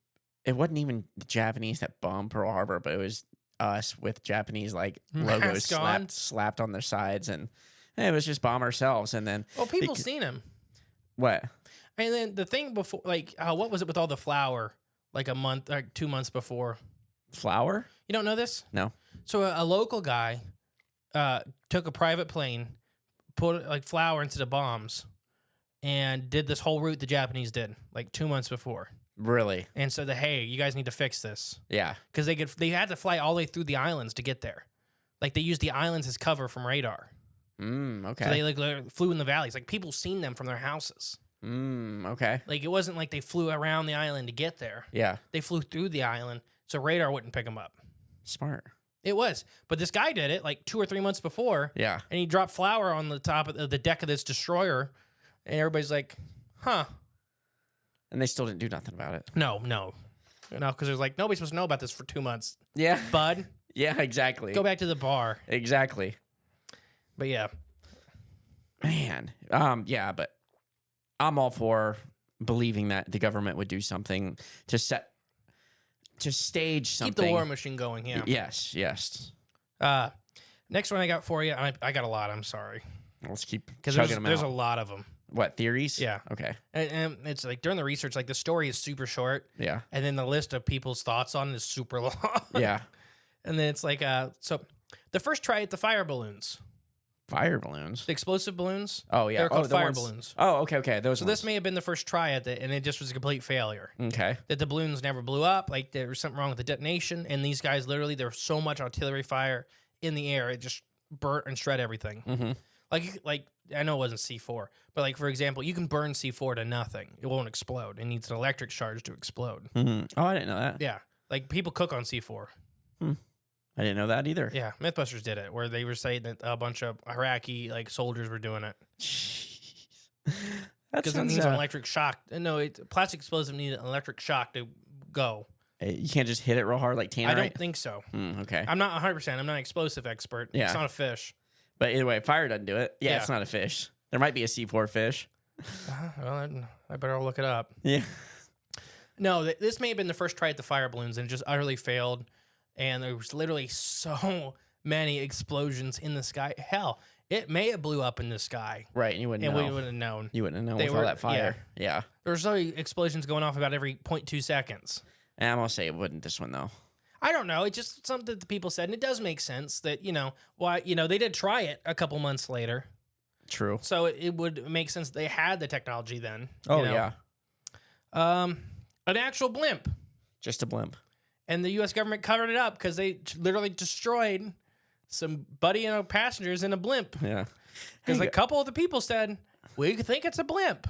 it wasn't even the Japanese that bombed Pearl Harbor, but it was us with Japanese like logos slapped on their sides, and it was just bomb ourselves, and then people seen him. What? And then the thing before, like, what was it with all the flour? Like 2 months before. Flour? You don't know this? No. So a local guy took a private plane, put like flour into the bombs, and did this whole route the Japanese did like 2 months before. Really? And said, hey, you guys need to fix this. Yeah. Because they had to fly all the way through the islands to get there. Like they used the islands as cover from radar. Okay. So they like flew in the valleys. Like people seen them from their houses. Okay. Like it wasn't like they flew around the island to get there. Yeah. They flew through the island, so radar wouldn't pick them up. Smart. It was. But this guy did it like 2 or 3 months before. Yeah. And he dropped flour on the top of the deck of this destroyer. And everybody's like, Huh. And they still didn't do nothing about it. No, because there's like nobody's supposed to know about this for 2 months. Yeah. Bud, Yeah, exactly. go back to the bar. Exactly. But yeah, Man. Yeah, but I'm all for believing that the government would do something to stage something. keep the war machine going. Yeah. Yes. Next one I got for you. I got a lot. I'm sorry, Let's keep because chugging them there's out. a lot of them. What, theories? Yeah. Okay. And it's like during the research, like the story is super short, Yeah. and then the list of people's thoughts on it is super long. Yeah. And then it's like, so the first try at the fire balloons, Fire balloons. the explosive balloons. Oh, yeah. They're called the fire ones- balloons. Oh, okay. Those So ones. this may have been the first try at it, and it just was a complete failure. Okay. That the balloons never blew up. Like there was something wrong with the detonation, and these guys literally there was so much artillery fire in the air, it just burnt and shred everything. Mm-hmm. Like I know it wasn't C4, but like for example, you can burn C4 to nothing. It won't explode. It needs an electric charge to explode. Mm-hmm. Oh, I didn't know that. Yeah, like people cook on C4. I didn't know that either. Yeah, MythBusters did it, where they were saying that a bunch of Iraqi like soldiers were doing it Jeez. That because it sounds, needs an electric shock. No, plastic explosive needs an electric shock to go. you can't just hit it real hard like tannerite? I don't think so. Okay. I'm not 100%. I'm not an explosive expert. Yeah. It's not a fish. But either way, fire doesn't do it. Yeah, Yeah. it's not a fish. There might be a C4 fish. Well, I better look it up. Yeah. No, this may have been the first try at the fire balloons and it just utterly failed. And there was literally so many explosions in the sky. Hell, it may have blew up in the sky, Right, and you wouldn't and know. we wouldn't have known. You wouldn't have known They with all were- that fire. Yeah. There was only explosions going off about every 0.2 seconds. And I'm going to say it wouldn't this one, though. I don't know. It's just something that the people said, and it does make sense that they did try it a couple months later, True. so it would make sense they had the technology then. Oh, yeah. An actual blimp. Just a blimp. And the U.S. government covered it up because they literally destroyed some buddy and passengers in a blimp. Yeah. Because Hey, a couple of the people said, we think it's a blimp.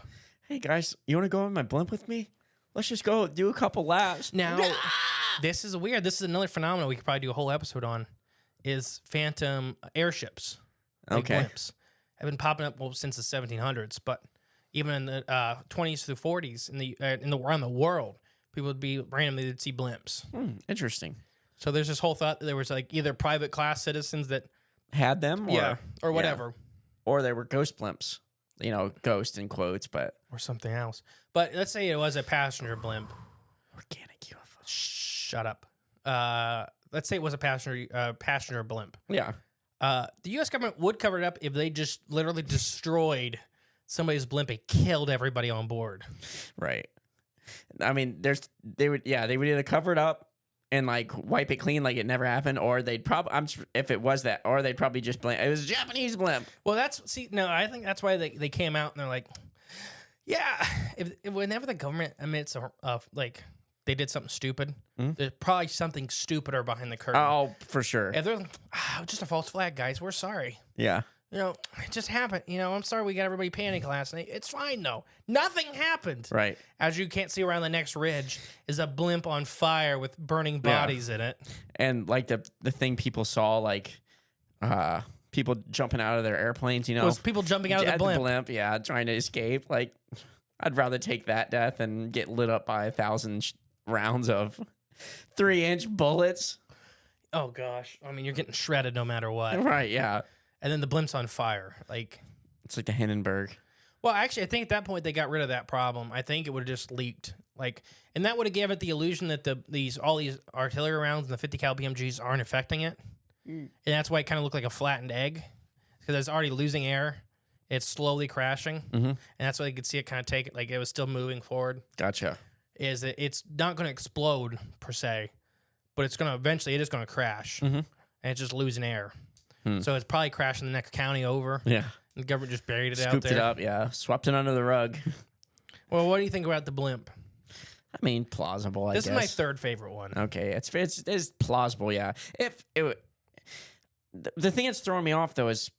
hey, guys, you want to go on my blimp with me? Let's just go do a couple laps. Now, this is weird. This is another phenomenon we could probably do a whole episode on, is phantom airships. Like Okay. blimps. Have been popping up since the 1700s, but even in the 20s through 40s around the world, people would be randomly they'd see blimps. Interesting. So there's this whole thought that there was like either private class citizens that Had them? or whatever, Or they were ghost blimps. You know, ghost in quotes, but or something else. But let's say it was a passenger blimp. organic UFO. Shut up. Let's say it was a passenger blimp. Yeah. The U.S. government would cover it up if they just literally destroyed somebody's blimp and killed everybody on board. Right. I mean, they would either cover it up and like wipe it clean like it never happened, or they'd probably if it was that, or they'd probably just blame it was a Japanese blimp. Well, I think that's why they came out and they're like, yeah, whenever the government admits like they did something stupid, there's probably something stupider behind the curtain. Oh, for sure. If they're like, just a false flag, guys, we're sorry. Yeah. It just happened. I'm sorry we got everybody panicking last night. It's fine, though. Nothing happened. Right. As you can't see around the next ridge is a blimp on fire with burning bodies in it. And like the thing people saw, like people jumping out of their airplanes, It was people jumping out of the blimp. Yeah, trying to escape. Like, I'd rather take that death and get lit up by 1,000 rounds of 3-inch bullets. Oh, gosh. I mean, you're getting shredded no matter what. Right, yeah. And then the blimp's on fire. It's like the Hindenburg. Well, actually, I think at that point they got rid of that problem. I think it would have just leaked. And that would have given it the illusion that all these artillery rounds and the 50 cal BMGs aren't affecting it. And that's why it kind of looked like a flattened egg. Because it's already losing air. It's slowly crashing. And that's why you could see it kind of take it, like it was still moving forward. Gotcha. Is that it's not going to explode, per se. But it's going to eventually, it is going to crash. And it's just losing air. So it's probably crashing the next county over. Yeah. The government just buried it out Scooped there. it up, yeah. Swept it under the rug. Well, what do you think about the blimp? I mean, plausible, I This guess. is my third favorite one. Okay, it's plausible, yeah. The thing that's throwing me off though is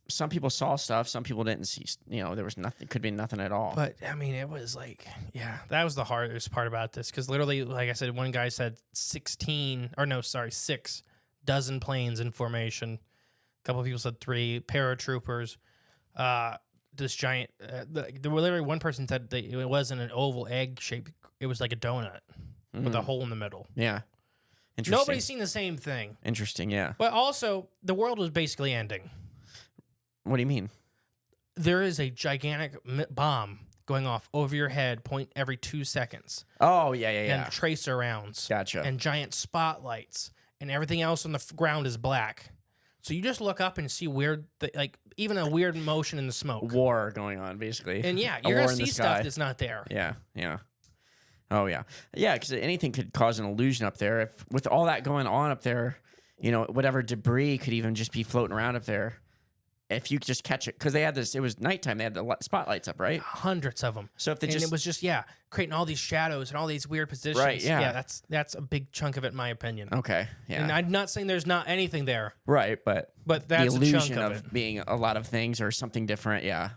some people saw stuff, some people didn't see. There was nothing. Could be nothing at all. But I mean, it was like, that was the hardest part about this because literally, like I said, one guy said 6 dozen planes in formation. A couple of people said 3 paratroopers. this giant. Literally, one person said that it wasn't an oval egg shape. It was like a donut with a hole in the middle. Yeah. Interesting. Nobody's seen the same thing. Interesting, yeah. But also, the world was basically ending. What do you mean? There is a gigantic bomb going off over your head, point every 2 seconds. Oh, yeah. And tracer rounds. Gotcha. And giant spotlights. And everything else on the ground is black. So you just look up and see weird, even a weird motion in the smoke. War going on, basically. And yeah, A you're war going to in see the sky. stuff that's not there. Yeah. Oh, yeah. Yeah, because anything could cause an illusion up there. If with all that going on up there, whatever debris could even just be floating around up there. If you could just catch it. Because they had this, it was nighttime. They had the spotlights up, right? Hundreds of them. So if they it was just, creating all these shadows and all these weird positions. Right, yeah. That's a big chunk of it, in my opinion. Okay, yeah. And I'm not saying there's not anything there. Right, but that's the a illusion chunk of it. being a lot of things or something different, yeah.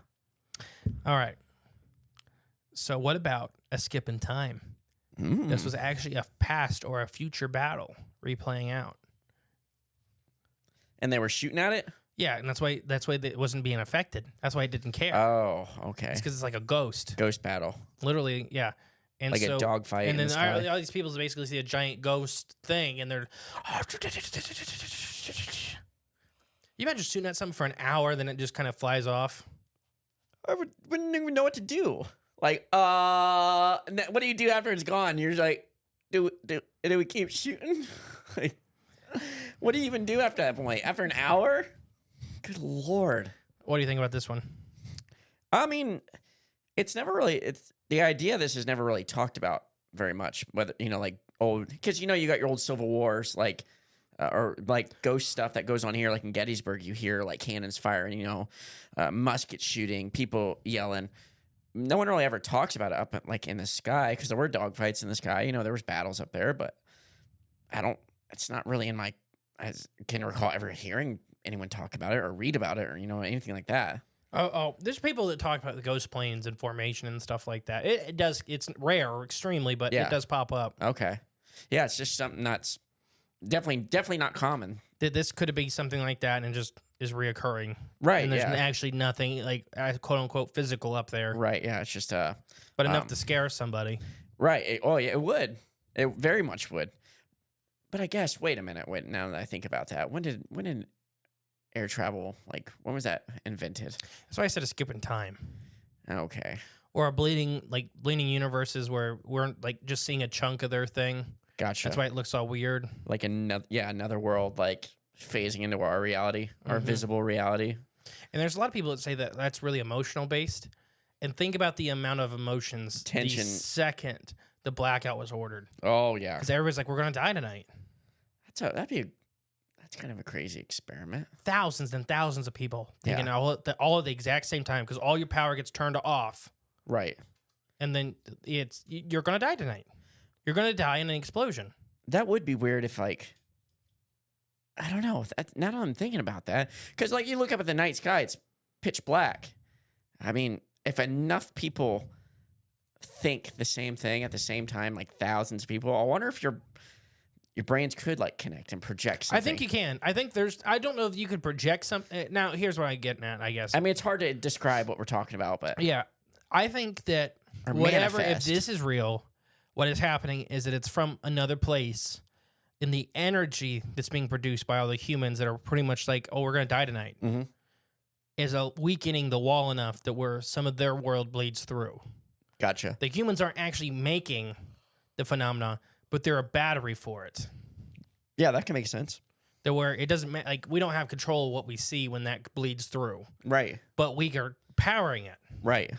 All right. So what about a skip in time? This was actually a past or a future battle replaying out. And they were shooting at it? Yeah, and that's why it wasn't being affected. That's why it didn't care. Oh, okay. It's because it's like a ghost. Ghost battle. Literally, yeah. And Like a dogfight in And then the sky. all these people basically see a giant ghost thing, and they're... You imagine shooting at something for an hour, then it just kind of flies off? I wouldn't even know what to do. Like, and what do you do after it's gone? You're just like, do we keep shooting? Like, what do you even do after that point? After an hour? Good Lord. What do you think about this one? I mean, it's the idea of this is never really talked about very much. Whether, because you got your old Civil Wars, or like ghost stuff that goes on here, like in Gettysburg, you hear like cannons firing, musket shooting, people yelling. No one really ever talks about it up in the sky, because there were dogfights in the sky. There was battles up there, but it's not really I can recall ever hearing anyone talk about it or read about it or, anything like that. Oh, there's people that talk about the ghost planes and formation and stuff like that. It's rare, extremely, but it does pop up. Okay. Yeah, it's just something that's definitely not common. This could be something like that and just is reoccurring. Right, And there's yeah. actually nothing, quote unquote, physical up there. Right, yeah, it's just But enough to scare somebody. Right. It would. It very much would. But I guess, wait a minute. Now that I think about that, when did air travel, when was that invented? That's why I said a skip in time. Okay. Or a bleeding universes where we're just seeing a chunk of their thing. Gotcha. That's why it looks all weird. Like another world, phasing into our reality, our visible reality. And there's a lot of people that say that that's really emotional based. And think about the amount of emotions Tension. the second the blackout was ordered. Oh yeah. Because everybody's like, we're going to die tonight. That's kind of a crazy experiment. Thousands and thousands of people thinking all at the exact same time, because all your power gets turned off. Right. And then you're going to die tonight. You're going to die in an explosion. That would be weird if I don't know. Now that I'm thinking about that, because you look up at the night sky, it's pitch black. I mean, if enough people think the same thing at the same time, thousands of people, I wonder if your brains could connect and project something. I think you can. I don't know if you could project something. Now, here's what I'm getting at, I guess. I mean, it's hard to describe what we're talking about, but Yeah. I think that Or if manifest. this is real, what is happening is that it's from another place, and the energy that's being produced by all the humans that are pretty much we're going to die tonight, is weakening the wall enough that where some of their world bleeds through. Gotcha. The humans aren't actually making the phenomena, but they're a battery for it. Yeah, that can make sense. That where it doesn't we don't have control of what we see when that bleeds through, Right. but we are powering it. Right.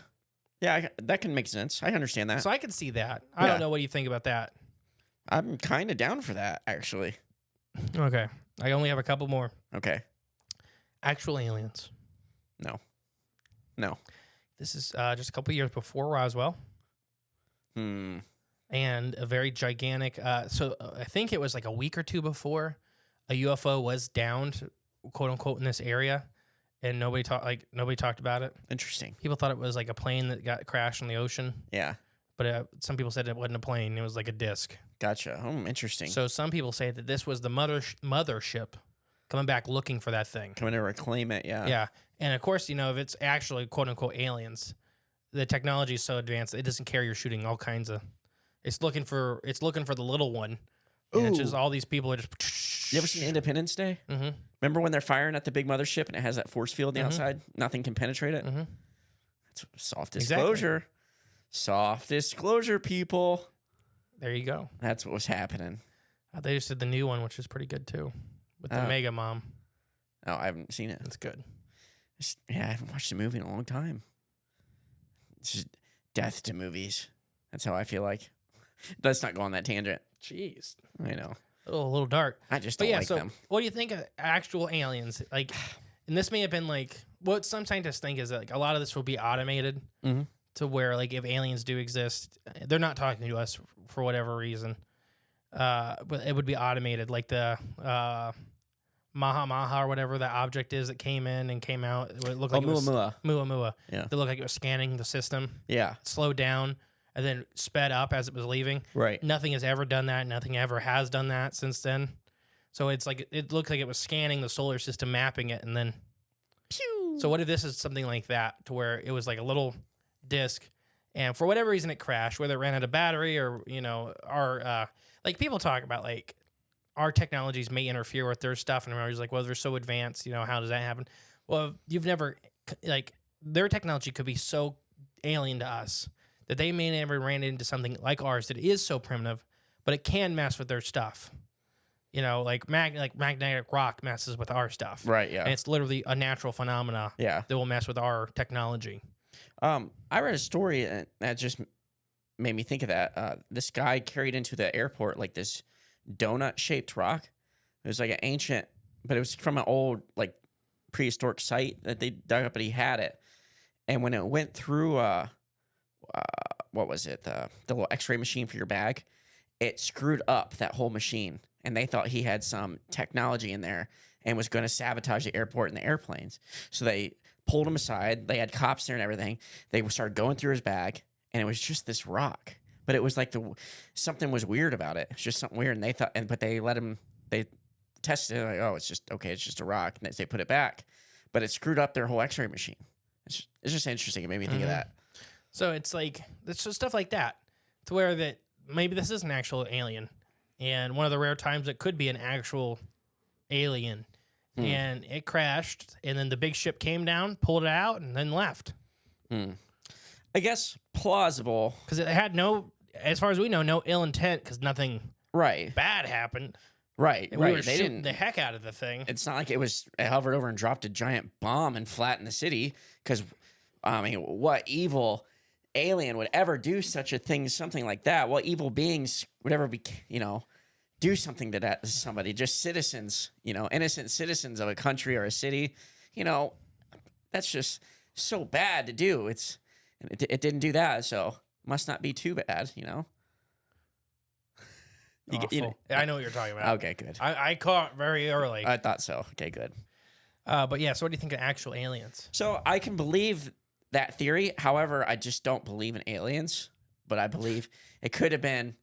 Yeah, that can make sense. I understand that. So I can see that. I Yeah. don't know what you think about that. I'm kind of down for that, actually. Okay. I only have a couple more. Okay. Actual aliens. No. This is just a couple years before Roswell, and a very gigantic. So I think it was a week or two before a UFO was downed, quote unquote, in this area, and nobody talked about it. Interesting. People thought it was a plane that got crashed in the ocean, Yeah. but some people said it wasn't a plane; it was a disc. Gotcha. Interesting. So some people say that this was the mothership coming back looking for that thing. Coming to reclaim it, yeah. Yeah, And of course, if it's actually quote unquote aliens, the technology is so advanced it doesn't care you're shooting all kinds of. It's looking for the little one. And it's just all these people are just. You ever seen Independence Day? Mm-hmm. Remember when they're firing at the big mothership and it has that force field on the outside? Nothing can penetrate it. Mm-hmm. That's soft disclosure. Exactly. Soft disclosure, people. There you go. That's what was happening. They just did the new one, which is pretty good too, with the Mega Mom. Oh, I haven't seen it. It's good. I haven't watched a movie in a long time. It's just death to movies. That's how I feel like. Let's not go on that tangent. Jeez. I know. A little dark. I just don't like them. What do you think of actual aliens? Like, and this may have been like what some scientists think is that like a lot of this will be automated to where like if aliens do exist, they're not talking to us for whatever reason. But it would be automated, like the Maha or whatever that object is that came in and came out. It looked like Muamua. Yeah. They looked like it was scanning the system. Yeah. Slowed down and then sped up as it was leaving. Right. Nothing has ever done that. Nothing ever has done that since then. So it's like it looked like it was scanning the solar system, mapping it, and then. Pew! So what if this is something like that, to where it was like a little disc, and for whatever reason it crashed, whether it ran out of battery or our like people talk about like our technologies may interfere with their stuff, and I'm always like, well, they're so advanced, how does that happen? Well, you've never like their technology could be so alien to us that they may never ran into something like ours that is so primitive, but it can mess with their stuff. Like magnetic rock messes with our stuff. Right, yeah. And it's literally a natural phenomena that will mess with our technology. I read a story that just made me think of that. This guy carried into the airport like this donut-shaped rock. It was like an ancient, but it was from an old like prehistoric site that they dug up, but he had it. And when it went through, what was it? The little X-ray machine for your bag, it screwed up that whole machine. And they thought he had some technology in there and was going to sabotage the airport and the airplanes. So they pulled him aside. They had cops there and everything. They started going through his bag, and it was just this rock. But it was like something was weird about it. It's just something weird. And they thought, but they let him. They tested it like, oh, it's just a rock. And they put it back, but it screwed up their whole X-ray machine. It's just interesting. It made me think of that. So it's like it's just stuff like that, to where that maybe this is an actual alien. And one of the rare times it could be an actual alien. And it crashed, and then the big ship came down, pulled it out, and then left. I guess plausible. Because it had as far as we know, no ill intent, because nothing bad happened. Right, And we were shooting the heck out of the thing. It's not like it hovered over and dropped a giant bomb and flattened the city, because, I mean, what evil alien would ever do such a thing, something like that? What evil beings would ever be, do something to that to somebody? Just citizens, innocent citizens of a country or a city, that's just so bad to do. It didn't do that, so must not be too bad, I know what you're talking about. Okay, good. I caught very early. I thought so. Okay, good. But yeah, so what do you think of actual aliens? So I can believe that theory. However, I just don't believe in aliens. But I believe it could have been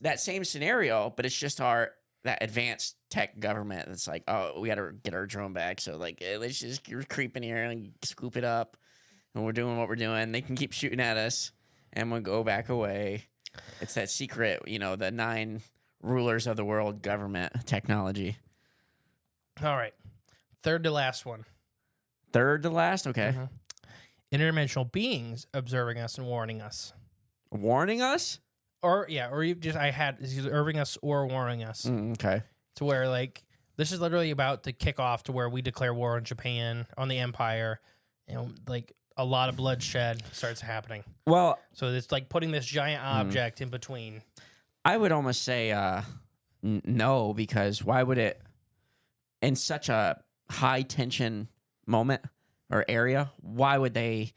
that same scenario, but it's just that advanced tech government that's like, oh, we got to get our drone back. So like, let's just creep in here and scoop it up, and we're doing what we're doing. They can keep shooting at us, and we'll go back away. It's that secret, the 9 rulers of the world government technology. All right. Third to last one. Third to last? Okay. Interdimensional beings observing us and warning us. Warning us? Or you just observing us or warning us. Okay. To where like this is literally about to kick off to where we declare war on Japan, on the empire, like a lot of bloodshed starts happening. Well, so it's like putting this giant object in between. I would almost say no, because why would it, in such a high tension moment or area, why would they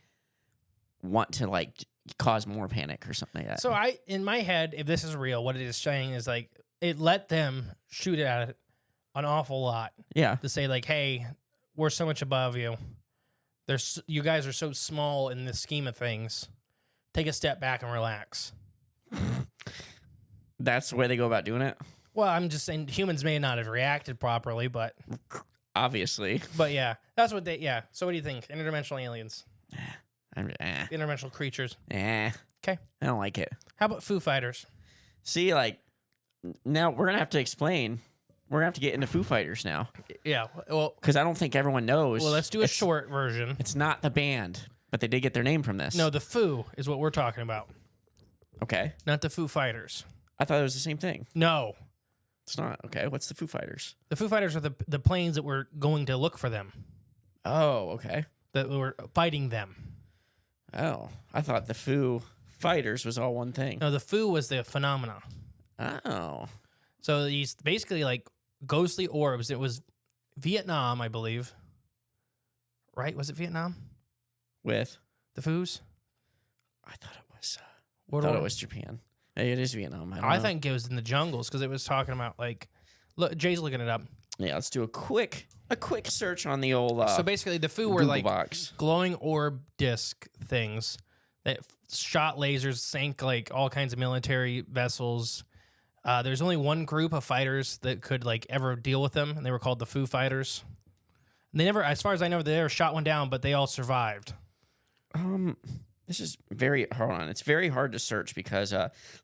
want to like cause more panic or something like that? So in my head, if this is real, what it is saying is like it let them shoot at it an awful lot. Yeah. To say like, hey, we're so much above you. You guys are so small in the scheme of things. Take a step back and relax. That's the way they go about doing it? Well, I'm just saying humans may not have reacted properly, but obviously. But yeah, that's what they. Yeah. So what do you think? Interdimensional aliens, interdimensional creatures. Okay. I don't like it. How about Foo Fighters? See, like, now we're gonna have to explain. We're gonna have to get into Foo Fighters now. Yeah. Well, because I don't think everyone knows. Well, let's do a short version. It's not the band, but they did get their name from this. No, the Foo is what we're talking about. Okay. Not the Foo Fighters. I thought it was the same thing. No. It's not. Okay. What's the Foo Fighters? The Foo Fighters are the planes that were going to look for them. Oh, okay. That were fighting them. Oh, I thought the Foo Fighters was all one thing. No, the Foo was the phenomena. Oh. So these basically like ghostly orbs. It was Vietnam, I believe. Right? Was it Vietnam? With? The Foos? I thought it was. It was Japan. Hey, it is Vietnam. I think it was in the jungles because it was talking about like. Look, Jay's looking it up. Yeah, let's do a quick search on the old. So basically, the Foo were Google like box. glowing orb disc things that shot lasers, sank like all kinds of military vessels. There's only one group of fighters that could like ever deal with them, and they were called the Foo Fighters. And they never, as far as I know, they never shot one down, but they all survived. This is hold on. It's very hard to search because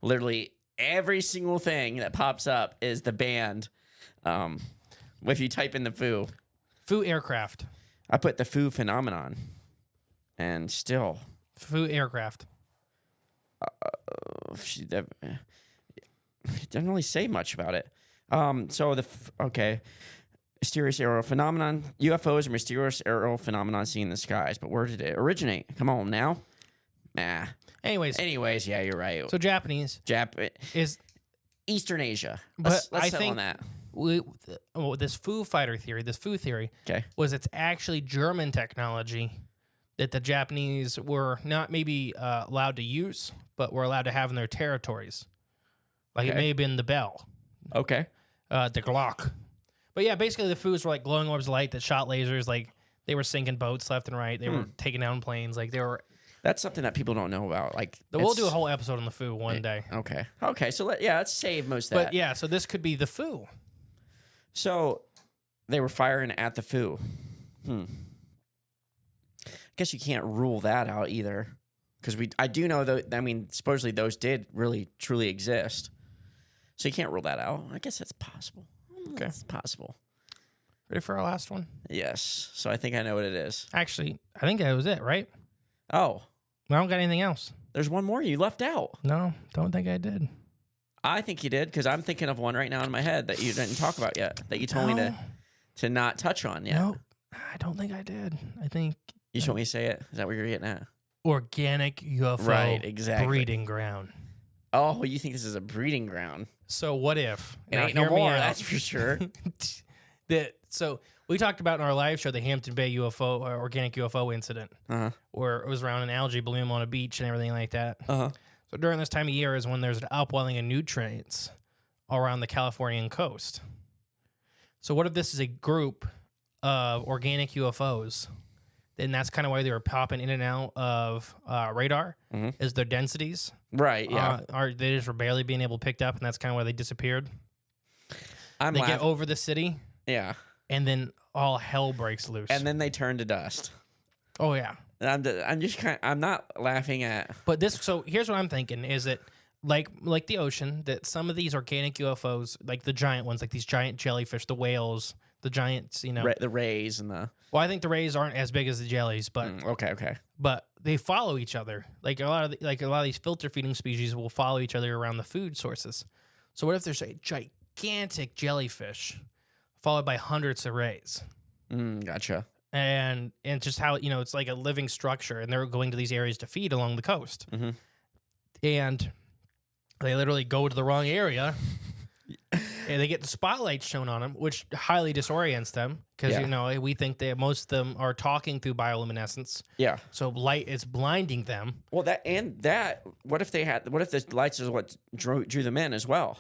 literally every single thing that pops up is the band. If you type in the Foo aircraft. I put the Foo phenomenon, and still Foo aircraft. It doesn't really say much about it. So mysterious aerial phenomenon. UFOs are mysterious aerial phenomenon seen in the skies. But where did it originate? Come on now. Nah. Anyways, yeah, you're right. So Japanese is Eastern Asia. But Let's I settle think on that. This Foo Fighter theory, this Foo theory, was it's actually German technology that the Japanese were not maybe allowed to use, but were allowed to have in their territories. Like it may have been the Bell. Okay. The Glock. But yeah, basically the Foos were like glowing orbs of light that shot lasers. Like they were sinking boats left and right. They were taking down planes. Like they were. That's something that people don't know about. Like we'll do a whole episode on the Foo one day. Okay. So let's save most of that. But yeah, so this could be the Foo. So they were firing at the Foo. I guess you can't rule that out either, because I do know that. I mean, supposedly those did really truly exist. So you can't rule that out. I guess that's possible. Okay, it's possible. Ready for our last one? Yes. So I think I know what it is. Actually, I think that was it, right? Oh. I don't got anything else. There's one more you left out. No, don't think I did. I think you did, because I'm thinking of one right now in my head that you didn't talk about yet, that you told me to not touch on yet. No, I don't think I did. I think... You just want me to say it? Is that what you're getting at? Organic UFO breeding ground. Oh, you think this is a breeding ground? So what if... It ain't no more, that's for sure. So we talked about in our live show the Hampton Bay UFO organic UFO incident, where it was around an algae bloom on a beach and everything like that. So during this time of year is when there's an upwelling of nutrients all around the Californian coast. So what if this is a group of organic UFOs? Then that's kind of why they were popping in and out of radar, is their densities. Right, yeah. They just were barely being able to pick up, and that's kind of why they disappeared. They get over the city. Yeah. And then all hell breaks loose. And then they turn to dust. Oh, yeah. I'm not laughing at... But so here's what I'm thinking, is that like the ocean, that some of these organic UFOs, like the giant ones, like these giant jellyfish, the whales, the giants, the rays and the... Well, I think the rays aren't as big as the jellies, but... Okay. But they follow each other. Like a lot of these filter feeding species will follow each other around the food sources. So what if there's a gigantic jellyfish followed by hundreds of rays? Gotcha. And just how, it's like a living structure, and they're going to these areas to feed along the coast. And they literally go to the wrong area, and they get the spotlight shown on them, which highly disorients them, because, we think that most of them are talking through bioluminescence. Yeah. So light is blinding them. Well, what if the lights is what drew them in as well?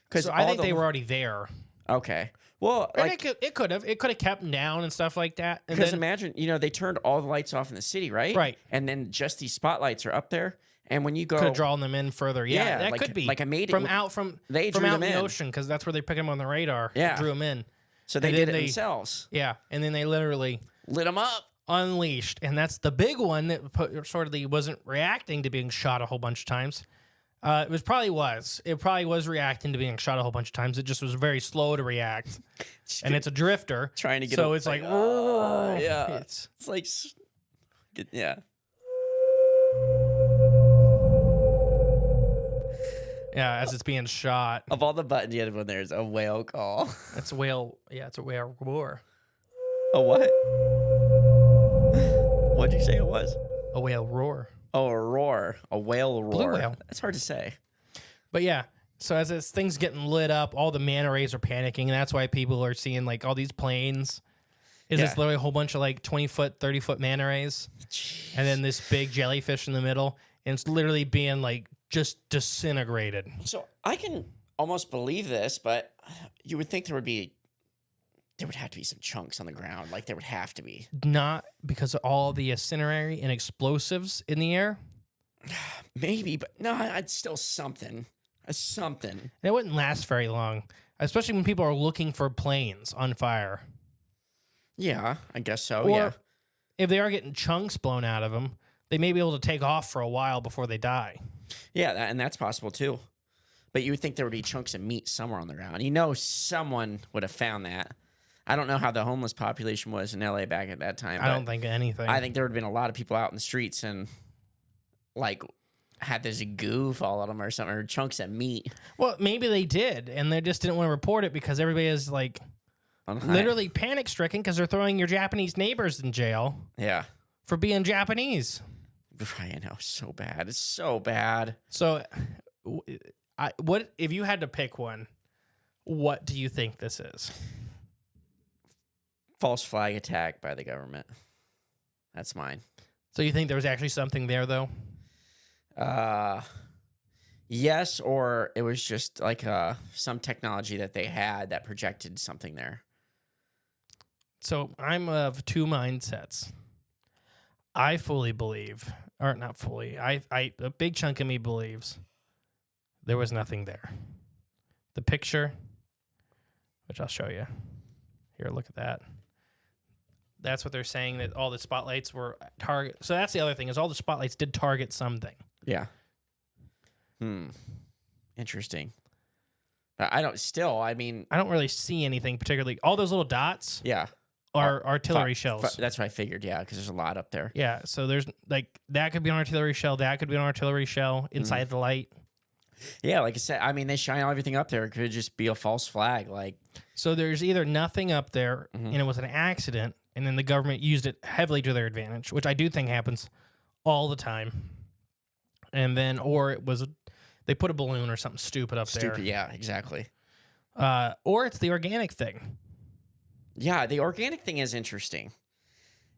Because I think they were already there. Okay. Well, it could have kept them down and stuff like that. Because imagine, they turned all the lights off in the city, right? Right. And then just these spotlights are up there, and when you go, could have drawn them in further. Yeah, that could be like I made it from out they drew out them in the in. ocean, because that's where they pick them on the radar. Yeah, drew them in. So they And did then it they- themselves. Yeah, and then they literally Lit them up. unleashed, and that's the big one that wasn't reacting to being shot a whole bunch of times. It probably was reacting to being shot a whole bunch of times. It just was very slow to react, and it's a drifter Trying to get so a- it's like yeah. it's It's like, yeah. yeah as it's being shot. Of all the buttons you had when there's a whale call. It's a whale. Yeah, it's a whale roar. A what? What'd you say it was? A whale roar. Oh, a roar. A whale roar. Blue whale. That's hard to say. But yeah, so as this thing's getting lit up, all the manta rays are panicking, and that's why people are seeing like all these planes. It's Yeah. literally a whole bunch of like 20-foot, 30-foot manta rays, and then this big jellyfish in the middle, and it's literally being like just disintegrated. So I can almost believe this, but you would think there would have to be some chunks on the ground. Like there would have to be. Not because of all the incendiary and explosives in the air. Maybe, but no, it's still something. Something. And it wouldn't last very long, especially when people are looking for planes on fire. Yeah, I guess so. Or Yeah. if they are getting chunks blown out of them, they may be able to take off for a while before they die. Yeah, and that's possible too. But you would think there would be chunks of meat somewhere on the ground. You know, someone would have found that. I don't know how the homeless population was in LA back at that time. I don't think anything. I think there would have been a lot of people out in the streets and like had this goo fall on them or something, or chunks of meat. Well, maybe they did, and they just didn't want to report it because everybody is like literally panic stricken because they're throwing your Japanese neighbors in jail Yeah. for being Japanese. I know, so bad. It's so bad. So, what if you had to pick one? What do you think this is? False flag attack by the government. That's mine. So you think there was actually something there, though? Yes, or it was just like some technology that they had that projected something there. So I'm of two mindsets. I fully believe, or not fully, a big chunk of me believes there was nothing there. The picture, which I'll show you. Here, look at that. That's what they're saying, that all the spotlights were target. So that's the other thing, is all the spotlights did target something. Yeah. Interesting. But I don't really see anything particularly. All those little dots yeah. are artillery shells. That's what I figured, yeah, because there's a lot up there. Yeah, so there's like, that could be an artillery shell, that could be an artillery shell inside the light. Yeah, like I said, they shine everything up there. It could just be a false flag. Like, So there's either nothing up there and it was an accident, and then the government used it heavily to their advantage, which I do think happens all the time. And then, or it was, they put a balloon or something stupid up there. yeah, exactly. Or it's the organic thing. Yeah, the organic thing is interesting.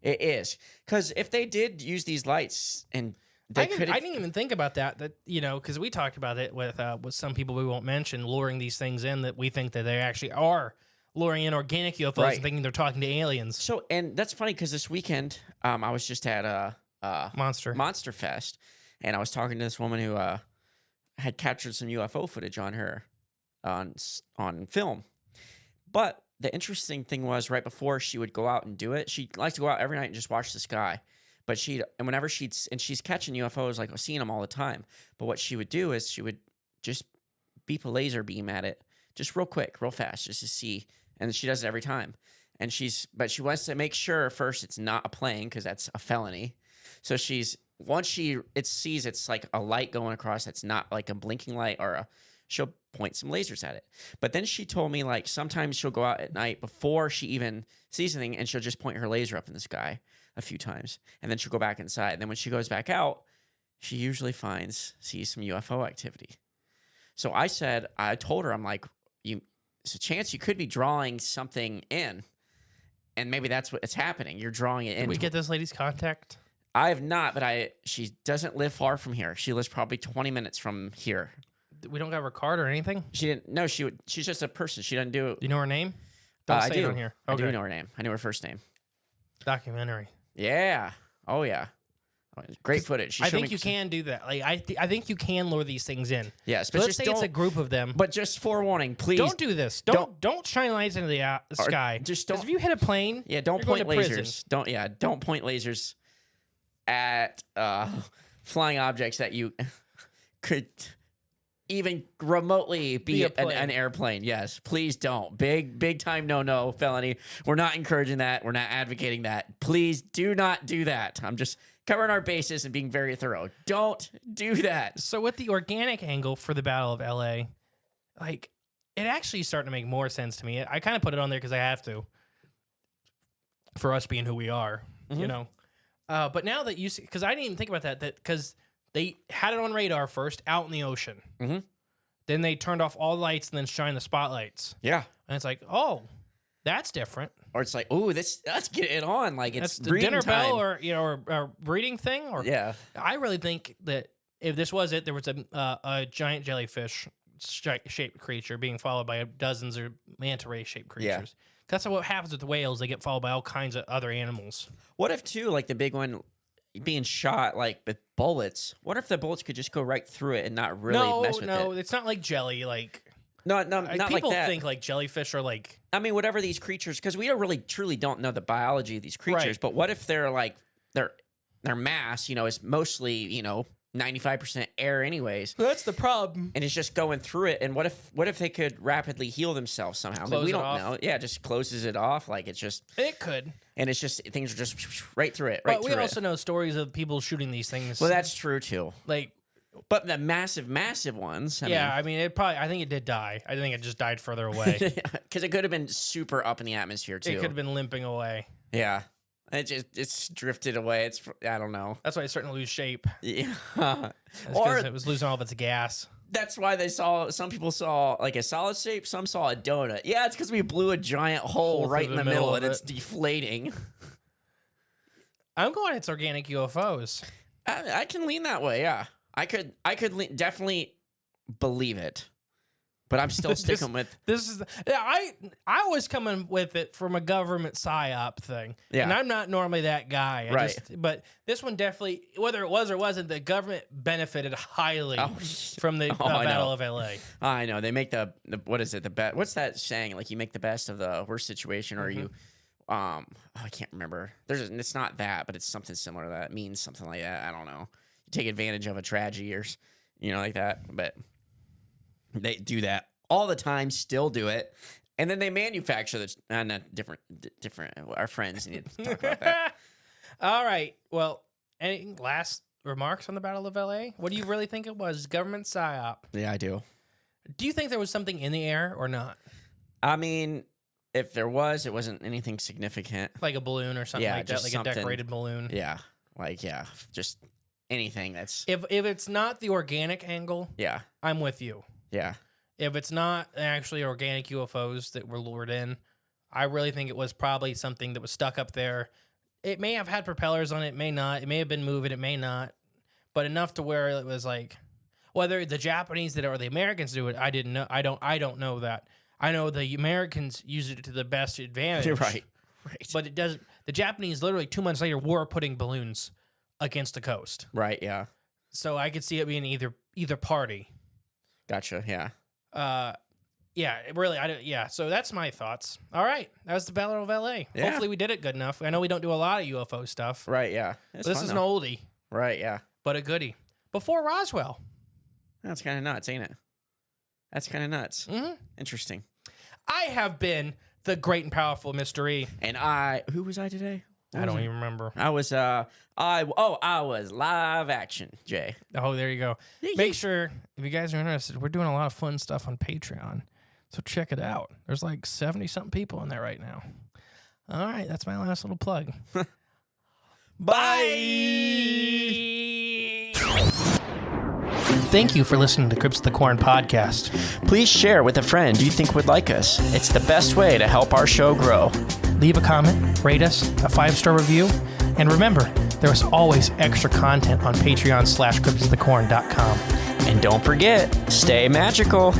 It is. Because if they did use these lights and I didn't even think about that, because we talked about it with some people we won't mention, luring these things in, that we think that they actually are luring in organic UFOs Right. and thinking they're talking to aliens. So, and that's funny because this weekend I was just at Monster Fest, and I was talking to this woman who had captured some UFO footage on her on film. But the interesting thing was, right before she would go out and do it, she likes to go out every night and just watch the sky. But she's catching UFOs, like seeing them all the time. But what she would do is she would just beep a laser beam at it, just real quick, real fast, just to see. And she does it every time. But she wants to make sure first it's not a plane, because that's a felony. So once she sees it's like a light going across, that's not like a blinking light, she'll point some lasers at it. But then she told me, like, sometimes she'll go out at night before she even sees anything, and she'll just point her laser up in the sky a few times, and then she'll go back inside. And then when she goes back out, she usually sees some UFO activity. So I told her, I'm like, there's a chance you could be drawing something in, and maybe that's what's happening. You're drawing it in. Did we get this lady's contact? I have not, but she doesn't live far from here. She lives probably 20 minutes from here. We don't got her card or anything? She didn't. No, she's just a person. She doesn't do. Do you know her name? Don't say it on here. I Okay. do know her name. I know her first name. Documentary. Yeah. Oh, yeah. Great footage. I think you can do that. Like I think you can lure these things in. Yes, but but let's just say it's a don't- group of them. But just forewarning, please Don't do this. Don't shine lights into the sky. just 'Cause don't- if you hit a plane, Yeah, don't you're going point to prison. lasers. Don't point lasers at flying objects that you could even remotely be a plane. an airplane. Yes, please don't. Big time no felony. We're not encouraging that. We're not advocating that. Please do not do that. I'm just covering our bases and being very thorough. Don't do that. So with the organic angle for the Battle of LA, like it actually is starting to make more sense to me. I kind of put it on there because I have to, for us being who we are, you know. But now that you see, because I didn't even think about that because they had it on radar first out in the ocean. Mm-hmm. Then they turned off all the lights and then shined the spotlights. Yeah. And it's like, oh, that's different. Or it's like, ooh, let's get it on. Like it's That's the breeding dinner time. bell or breeding thing. Or Yeah. I really think that if this was it, there was a giant jellyfish shaped creature being followed by dozens of manta ray shaped creatures. That's what happens with the whales. They get followed by all kinds of other animals. What if too, like the big one being shot like with bullets? What if the bullets could just go right through it and not really mess with it? It's not like jelly. Like No, not people like that. think like jellyfish are like. I mean, whatever these creatures, because we don't really truly don't know the biology of these creatures. Right. But what if they're like their mass, is mostly 95% air, anyways, That's the problem. and it's just going through it. And what if they could rapidly heal themselves somehow? I mean, we Close it don't off. know. Yeah, it just closes it off. Like it's just, It could. and it's just things are just right through it. But we also know stories of people shooting these things. Well, that's true too. like. But the massive ones. I mean, I think it did die. I think it just died further away. Because it could have been super up in the atmosphere too. It could have been limping away. Yeah, it's drifted away. I don't know. That's why it's starting to lose shape. Yeah, Or it was losing all of its gas. that's why some people saw like a solid shape, some saw a donut. Yeah, it's because we blew a giant hole right in the middle and of it's deflating. I'm going. It's organic UFOs. I can lean that way. Yeah, I could definitely believe it, but I'm still sticking with. This is I was coming with it from a government psyop thing. Yeah. And I'm not normally that guy. Right. But this one definitely, whether it was or wasn't, the government benefited highly from the I Battle know. of LA. I know they make the what is it, the best? What's that saying? Like you make the best of the worst situation, or you I can't remember. It's not that, but it's something similar to that. It means something like that. I don't know. You take advantage of a tragedy or like that, but they do that all the time, still do it, and then they manufacture this. Different. Our friends need to talk about that. All right. Well, any last remarks on the Battle of LA? What do you really think it was? Government psyop. Yeah, I do. Do you think there was something in the air or not? I mean, if there was, it wasn't anything significant. Like a balloon or something Yeah, like that, just like something. a decorated balloon. Yeah, just anything that's If it's not the organic angle, yeah. I'm with you. Yeah. If it's not actually organic UFOs that were lured in, I really think it was probably something that was stuck up there. It may have had propellers on it, it may not. It may have been moving, it may not. But enough to where it was like, whether the Japanese did it or the Americans do it, I didn't know. I don't know that. I know the Americans used it to the best advantage. You're right. But it doesn't. The Japanese literally 2 months later were putting balloons against the coast. Right, yeah. So I could see it being either party. Gotcha, yeah. Yeah, really. So that's my thoughts. All right, that was the Battle of LA. Yeah. Hopefully we did it good enough. I know we don't do a lot of UFO stuff. Right, yeah. It's This fun, is an though. oldie, Right, yeah. but a goodie. Before Roswell. That's kind of nuts, ain't it? That's kind of nuts. Mm-hmm. Interesting. I have been the great and powerful mystery. And who was I today? I don't even remember. I was I was live action, Jay. Oh, there you go. Make sure, if you guys are interested, we're doing a lot of fun stuff on Patreon. So check it out. There's like 70-something people in there right now. All right, that's my last little plug. Bye! Thank you for listening to Cryptids of the Corn podcast. Please share with a friend you think would like us. It's the best way to help our show grow. Leave a comment, rate us, a 5-star review, and remember, there is always extra content on Patreon/CryptidsOfTheCorn.com. And don't forget, stay magical.